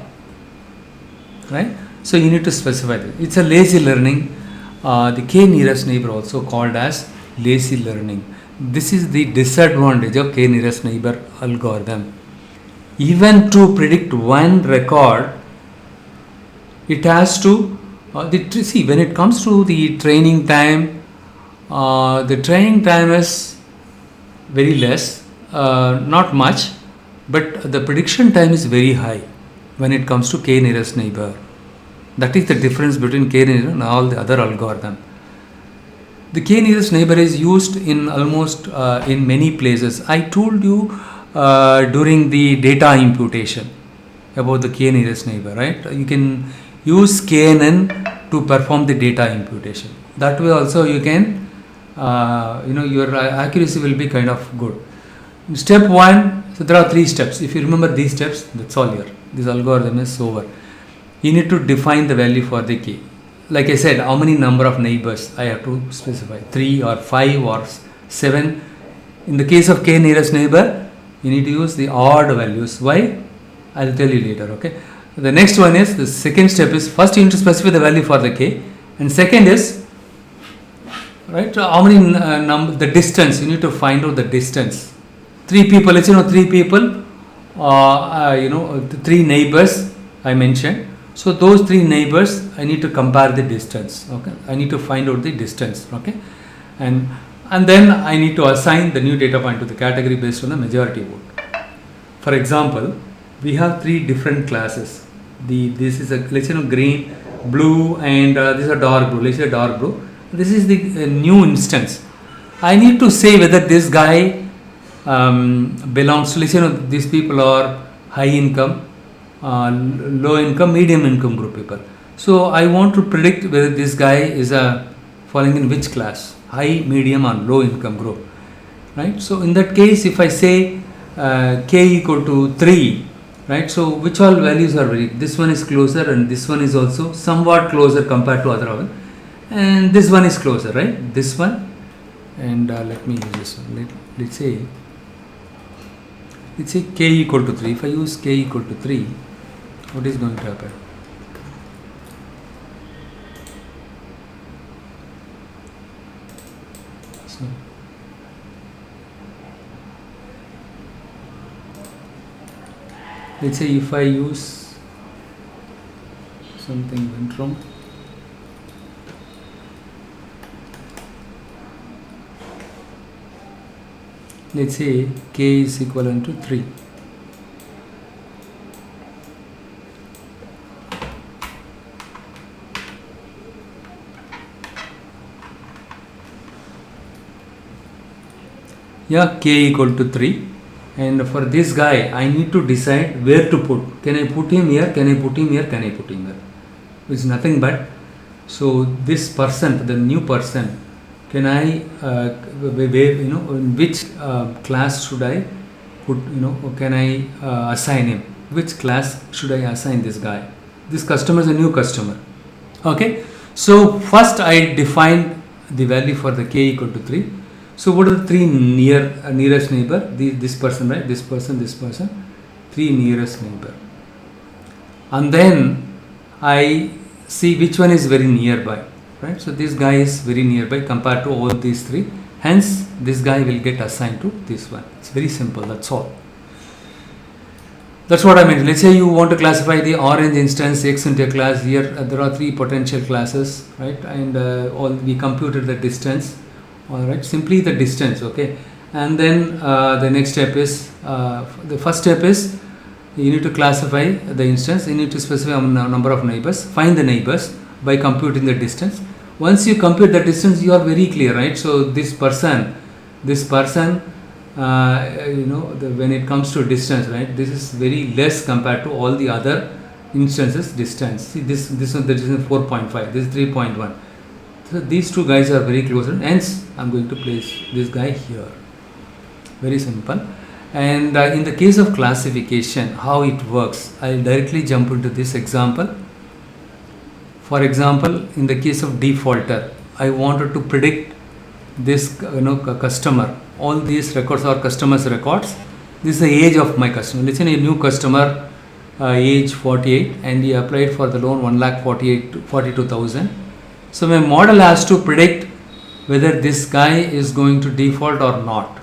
Right? So you need to specify that. It's a lazy learning. The k-nearest neighbor also called as lazy learning. This is the disadvantage of k-nearest neighbor algorithm. Even to predict one record, it has to see, when it comes to the training time, the training time is very less, not much, but the prediction time is very high when it comes to k-nearest neighbor. That is the difference between k-nearest and all the other algorithm. The k-nearest neighbor is used in almost in many places. I told you during the data imputation about the k-nearest neighbor, right? You can use KNN to perform the data imputation. That way also you can, your accuracy will be kind of good. Step 1, so there are 3 steps. If you remember these steps, that's all here. This algorithm is over. You need to define the value for the k. Like I said, how many number of neighbors I have to specify, 3 or 5 or 7. in the case of k nearest neighbor, you need to use the odd values. Why? I'll tell you later. Okay. The next one is, the second step is, first you need to specify the value for the k, and second is, right, how many the distance, you need to find out the distance. 3 people, let's say, 3 people, three neighbors I mentioned. So those 3 neighbors, I need to compare the distance. Okay, I need to find out the distance. Okay, and then I need to assign the new data point to the category based on the majority vote. For example, we have 3 different classes. This is a, let's say, green, blue, and this is a dark blue. Let's say dark blue. This is the new instance. I need to say whether this guy belongs to, let's say, these people are high income, low income, medium income group people. So I want to predict whether this guy is falling in which class, high, medium, or low income group, right? So in that case, if I say k equal to 3, right? So which all values are very, this one is closer and this one is also somewhat closer compared to other one, and this one is closer, right? This one, and let me use this one. Let's say k equal to 3. If I use k equal to 3, what is going to happen? So let's say if I use something went wrong. Let's say k is equivalent to 3. Yeah, k equal to 3, and for this guy I need to decide where to put. Can I put him here? Can I put him here? Can I put him here? Which is nothing but, so this person, the new person, can I in which class should I put, can I assign him? Which class should I assign this guy? This customer is a new customer. Okay, so first I defined the value for the k equal to 3. So what are the 3 nearest neighbor? This person, right? This person, 3 nearest neighbor. And then I see which one is very nearby, right? So this guy is very nearby compared to all these 3. Hence, this guy will get assigned to this one. It's very simple. That's all. That's what I meant. Let's say you want to classify the orange instance X into a class. Here there are 3 potential classes, right? And we computed the distance. All right, simply the distance. Okay, and then the next step is the first step is you need to classify the instance. You need to specify a number of neighbors. Find the neighbors by computing the distance. Once you compute the distance, you are very clear, right? So this person, when it comes to distance, right, this is very less compared to all the other instances distance. See this one, the distance is 4.5, this is 3.1. So these 2 guys are very close, and hence I'm going to place this guy here. Very simple. And in the case of classification, how it works, I'll directly jump into this example. For example, in the case of defaulter, I wanted to predict this customer. All these records are customers records. This is the age of my customer. Let's say a new customer, age 48, and he applied for the loan 1,42,000. So my model has to predict whether this guy is going to default or not.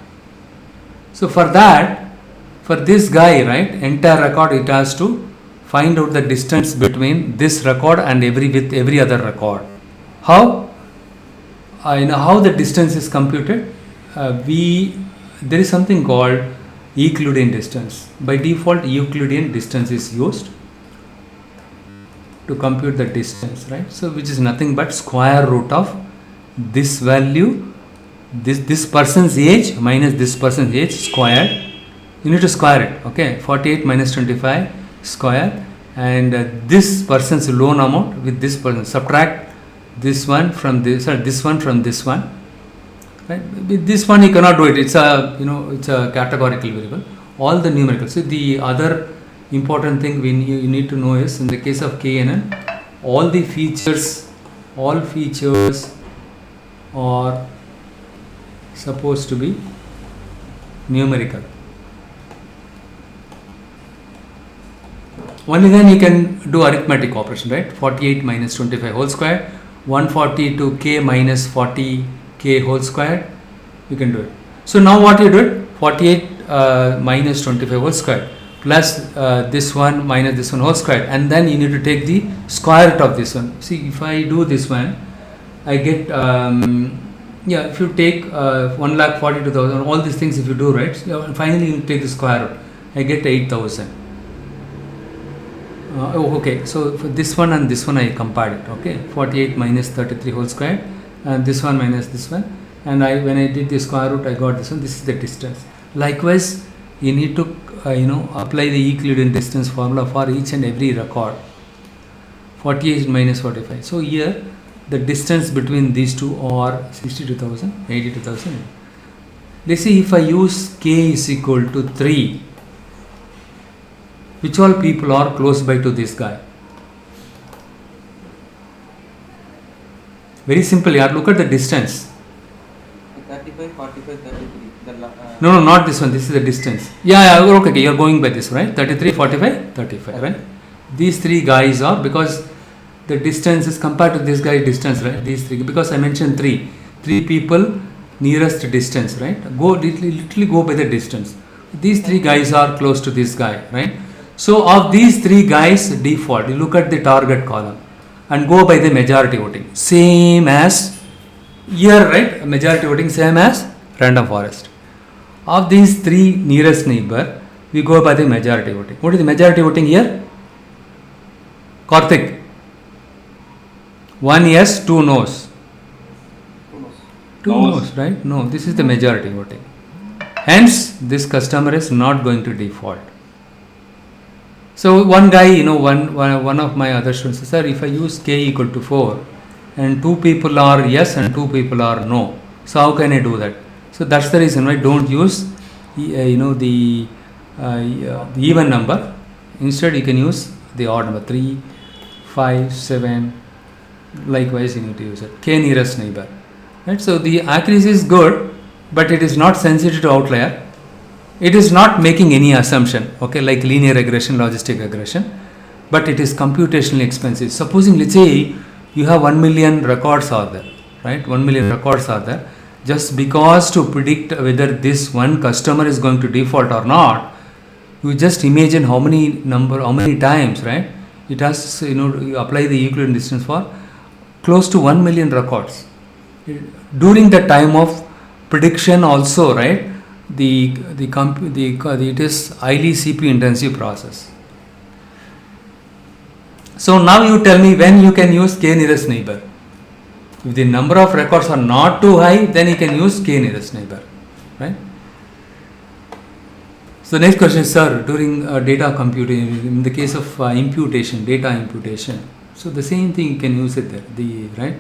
So for that, for this guy, right, entire record, it has to find out the distance between this record and every other record. How? How the distance is computed? There is something called Euclidean distance. By default, Euclidean distance is used to compute the distance, right? So which is nothing but square root of this value, this person's age minus this person's age squared. You need to square it. Okay, 48 minus 25 square, and this person's loan amount with this person, subtract this one from this, or this one from this one, right? With this one you cannot do it. It's a categorical variable. All the numericals. So the other important thing you need to know is, in the case of KNN, all features are supposed to be numerical. Only then you can do arithmetic operation, right? 48 minus 25 whole square, 140 to k minus 40 k whole square, you can do it. So now what you do it? 48 minus 25 whole square plus this one minus this one whole square, and then you need to take the square root of this one. See, if I do this one, I get if you take 1,42,000, all these things if you do, right, finally you take the square root, I get 8,000. Okay, so for this one and this one I compared it. Okay, 48 minus 33 whole square, and this one minus this one, and when I did the square root, I got this one. This is the distance. Likewise, you need to apply the Euclidean distance formula for each and every record. 48 minus 45. So here the distance between these two are 62,000, 82,000. Let's see, if I use k is equal to 3, which all people are close by to this guy? Very simple, yaar. Look at the distance. 35, 45, 33. No, not this one. This is the distance. Yeah, okay. You're going by this, right? 33, 45, 35, right? These three guys are, because the distance is compared to this guy distance, right? These three, because I mentioned three people nearest distance, right? Literally go by the distance. These three guys are close to this guy, right? So of these three guys, default, you look at the target column and go by the majority voting, same as here, right? Majority voting same as random forest. Of these three nearest neighbor, we go by the majority voting. What is the majority voting here? Karthik. 1 yes, 2 no's. 2 no's, right? No, this is the majority voting. Hence, this customer is not going to default. So one guy, one of my other students says, sir, if I use k equal to 4 and 2 people are yes and 2 people are no, so how can I do that? So that's the reason why don't use the even number. Instead you can use the odd number, 3, 5, 7. Likewise you need to use it, k nearest neighbor, right? So the accuracy is good, but it is not sensitive to outlier. It is not making any assumption, okay, like linear regression, logistic regression, but it is computationally expensive. Supposing, let's say, you have 1 million records are there, right? 1 million records are there. Just because to predict whether this one customer is going to default or not, you just imagine how many times, right? It has, you apply the Euclidean distance for close to 1 million records. During the time of prediction also, right? It is highly CPU intensive process. So now you tell me when you can use k nearest neighbor. If the number of records are not too high, then you can use k nearest neighbor, right? So next question is, sir, during data computing, in the case of imputation, data imputation, so the same thing you can use it there, right?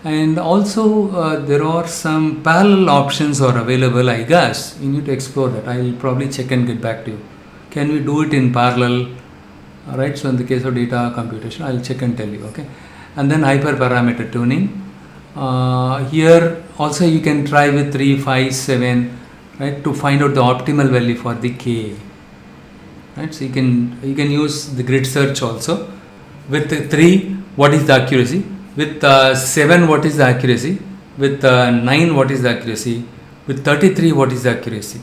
And also there are some parallel options are available, I guess. You need to explore that. I will probably check and get back to you. Can we do it in parallel? Alright, so in the case of data computation, I will check and tell you, okay? And then hyperparameter tuning. Here also you can try with 3, 5, 7, right, to find out the optimal value for the k. Right, so you can use the grid search also. With 3, what is the accuracy? With 7, what is the accuracy? With 9, what is the accuracy? With 33, what is the accuracy?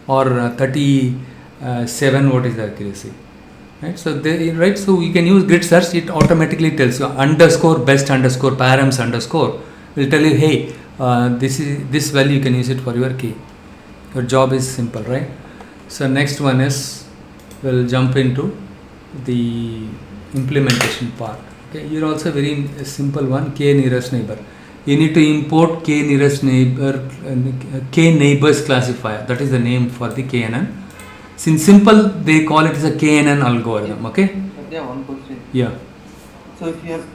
Or 37, what is the accuracy? Right, so so you can use grid search. It automatically tells you _best _params_ will tell you, hey, this value you can use it for your key. Your job is simple, right? So next one is, we'll jump into the implementation part. Okay, here also very simple one, k nearest neighbor. You need to import k nearest neighbor, k neighbors classifier. That is the name for the KNN. Since simple, they call it as a KNN algorithm. Okay. Yeah, one question. Yeah. So if you have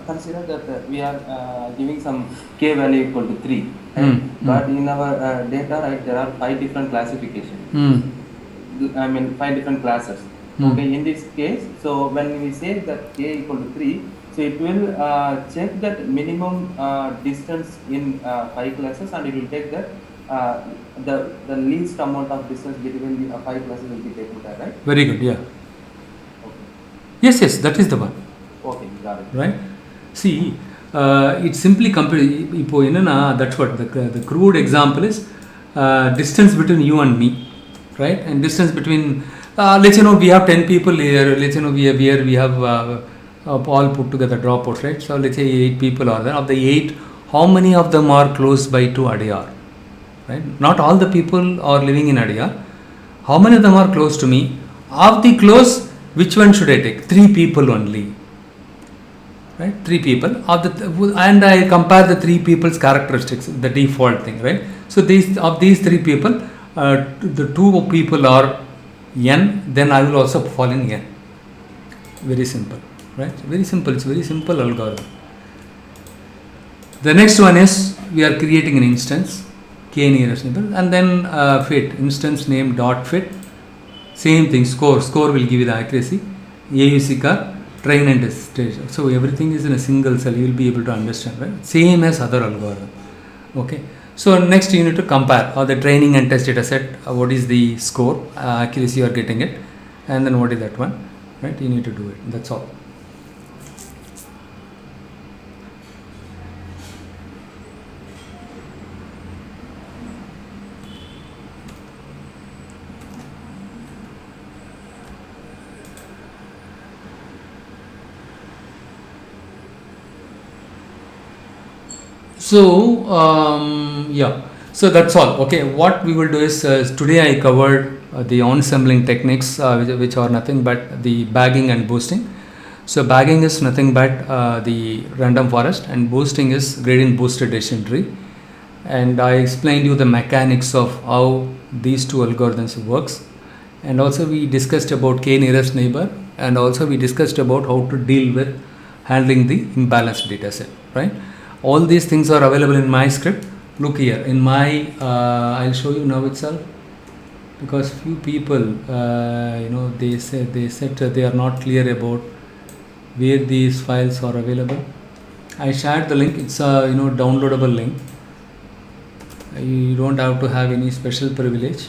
consider that we are giving some k value equal to 3, right? But in our data, right, there are 5 different classifications. I mean 5 different classes. Okay, in this case, so when we say that k equal to 3, so it will check that minimum distance in 5 classes, and it will take that the least amount of distance between the 5 classes will be taken care, right? Very good. Yeah. Okay. Yes. That is the one. Okay, got it. Right. See, it's simply இப்போ என்னன்னா, that's what the crude example is, distance between you and me, right? And distance between, let's we have 10 people here, let's we have all put together dropouts, right? So let's say 8 people are there. Of the 8, how many of them are close by to Adyar? Right? Not all the people are living in Adyar. How many of them are close to me? Of the close, which one should I take? 3 people only. Right? 3 people and I compare the 3 people's characteristics, the default thing, right? So these 3 people, the 2 people are n, then I will also fall in n. Very simple, right? Very simple. It's very simple algorithm. The next one is we are creating an instance, k nearest neighbor, and then fit, instance name dot fit, same thing, score will give you the accuracy, AUC car, train and destination. So everything is in a single cell, you will be able to understand, right? Same as other algorithm. Okay. So next you need to compare the training and test data set, what is the score, accuracy you are getting it, and then what is that one, right? You need to do it. That's all. So so that's all. Okay, what we will do is today I covered the ensembling techniques, which are nothing but the bagging and boosting. So bagging is nothing but the random forest, and boosting is gradient boosted decision tree. And I explained you the mechanics of how these 2 algorithms works, and also we discussed about k nearest neighbor, and also we discussed about how to deal with handling the imbalanced data set, right? All these things are available in my script. Look here in my I'll show you now itself, because few people they said they are not clear about where these files are available. I shared the link. It's a downloadable link. You don't have to have any special privilege.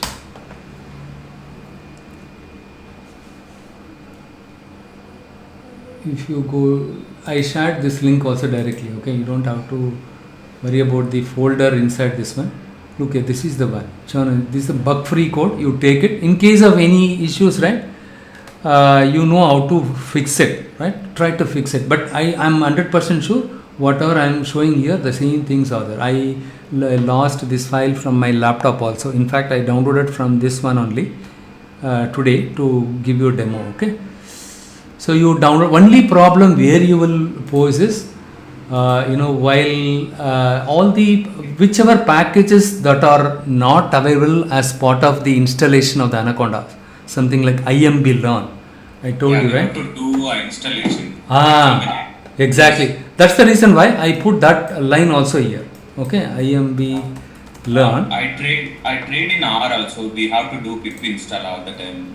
If you go, I shared this link also directly. Okay, you don't have to worry about the folder inside this one. Look here, this is the one. This is a bug free code. You take it in case of any issues, right? You know how to fix it, right? Try to fix it. But I'm 100% sure whatever I'm showing here, the same things are there. I lost this file from my laptop also. In fact, I downloaded from this one only today to give you a demo. Okay. So you download. Only problem where you will pose is, while all the whichever packages that are not available as part of the installation of the Anaconda, something like IMB Learn. I told you, right? To do installation. Exactly. That's the reason why I put that line also here. Okay, IMB Learn. I trade in R also. We have to do pip install all the time.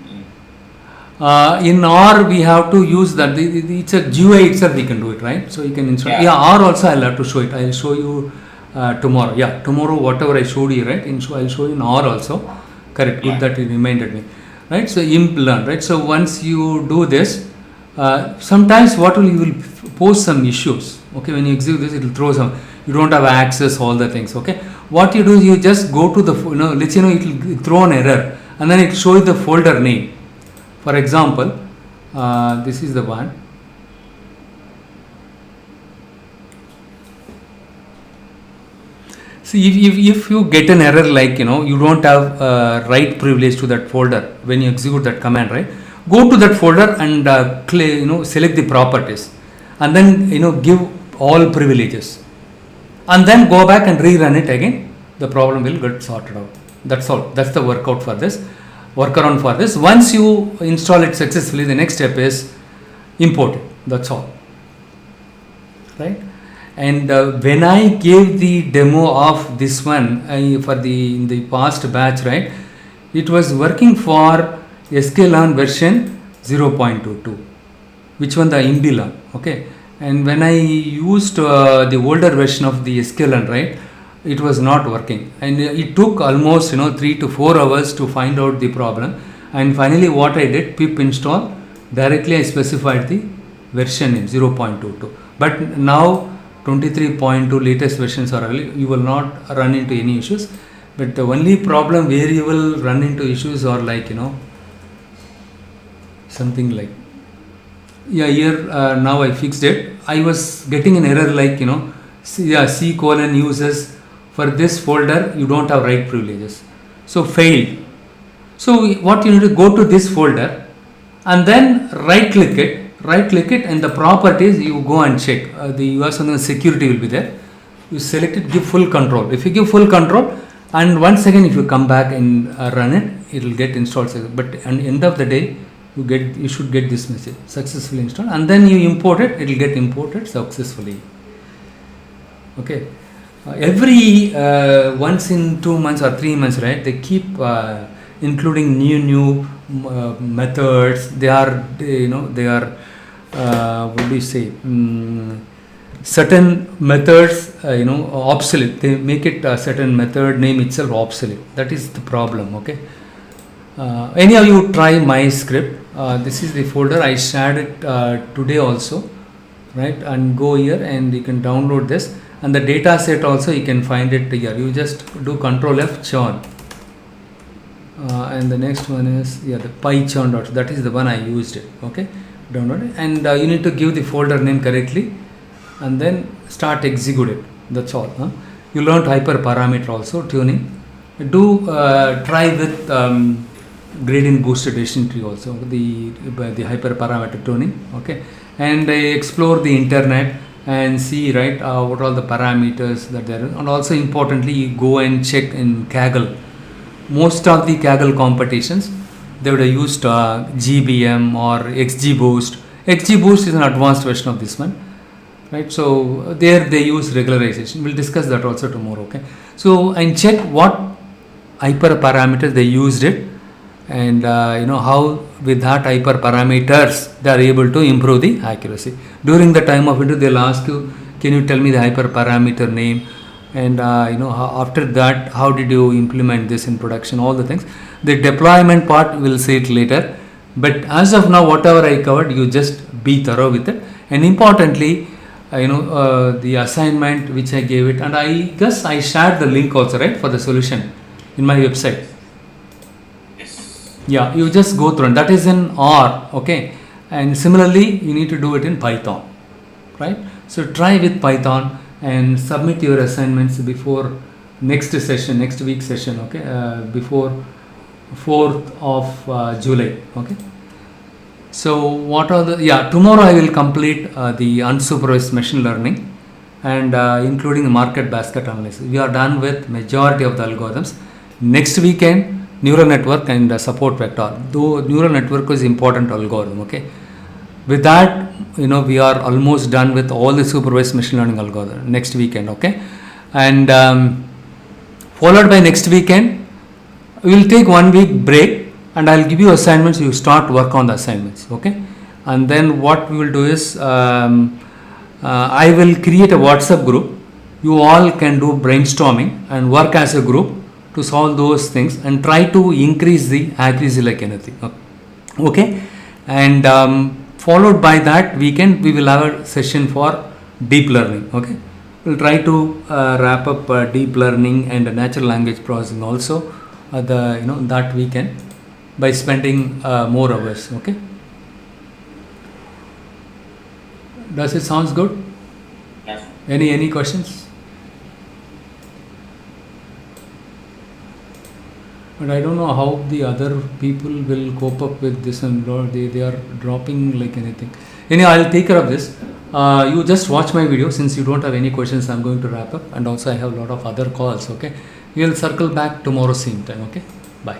In R we have to use that. It's a GUI itself. We can do it, right? So you can install. Yeah, R also I'll have to show it. I'll show you tomorrow. Yeah, tomorrow whatever I showed you, right? I'll show you in R also. Correct. Good that you reminded me. Right. So imp learn. Right. So once you do this, sometimes you will pose some issues. Okay. When you execute this, it will throw some. You don't have access all the things. Okay. What you do is you just go to the let's it will throw an error, and then it show you the folder name. For example, this is the one. See, if you get an error like you don't have write privilege to that folder when you execute that command, right? Go to that folder and select the properties, and then give all privileges, and then go back and rerun it again. The problem will get sorted out. That's all. That's the workaround for this. Once you install it successfully, the next step is import it. That's all. Right? And when I gave the demo of this one in the past batch, right, it was working for sklearn version 0.22. Which one? The imbilearn. Okay. And when I used the older version of the sklearn, right, it was not working, and it took almost 3 to 4 hours to find out the problem. And finally what I did, pip install, directly I specified the version name 0.22. But now 23.2 latest versions are available, you will not run into any issues. But the only problem where you will run into issues are like something like, here now I fixed it. I was getting an error like C colon uses for this folder you don't have write privileges, so failed. So what you need to go to this folder and then right click it, and the properties you go and check. You have something, security will be there. You select it, give full control. If you give full control, and once again if you come back and run it, it will get installed. But at the end of the day, you should get this message, successfully installed, and then you import it, it will get imported successfully. Okay. Every once in 2 months or 3 months, right, they keep including new methods. They are what do you say, certain methods obsolete. They make it a certain method name itself obsolete. That is the problem. Okay. Anyhow, you try my script. This is the folder, I shared it today also, right? And go here and you can download this, and the data set also you can find it here. You just do Control F, churn, and the next one is the PyChurn dot. That is the one I used it. Okay, download it, and you need to give the folder name correctly, and then start execute it. That's all. You learned hyperparameter also, tuning. Do try with gradient boosted decision tree also, the hyperparameter tuning. Okay, and explore the internet and see, right, what are the parameters that there are. And also importantly, you go and check in Kaggle. Most of the Kaggle competitions, they would have used GBM or XGBoost. XGBoost is an advanced version of this one, right? So there they use regularization. We'll discuss that also tomorrow. Okay, so and check what hyperparameters they used it, and how with that hyperparameters they are able to improve the accuracy. During the time of interview, they'll ask you, can you tell me the hyperparameter name, and after that, how did you implement this in production, all the things. The deployment part we'll see it later, but as of now whatever I covered, you just be thorough with it. And importantly, the assignment which I gave it, and I guess I shared the link also, right, for the solution in my website. Yes. Yeah, you just go through, and that is in R. Okay, and similarly you need to do it in Python, right? So try with Python and submit your assignments before next week session. Okay, before 4th of July. Okay, so what are the tomorrow I will complete the unsupervised machine learning, and including the market basket analysis. We are done with majority of the algorithms. Next weekend, neural network and support vector. Though neural network is important algorithm. Okay, with that, we are almost done with all the supervised machine learning algorithm next weekend. Okay, and followed by next weekend, we will take 1 week break, and I'll give you assignments. You start work on the assignments. Okay, and then what we will do is I will create a WhatsApp group. You all can do brainstorming and work as a group to solve those things and try to increase the accuracy like anything. Okay, and followed by that weekend, we will have a session for deep learning. Okay, we'll try to wrap up deep learning and natural language processing also that weekend by spending more hours. Okay, does it sounds good? Yes. Any questions? But I don't know how the other people will cope up with this, and they are dropping like anything. Anyhow, I'll take care of this. You just watch my video. Since you don't have any questions, I'm going to wrap up, and also I have a lot of other calls. Okay, we'll circle back tomorrow same time. Okay, bye.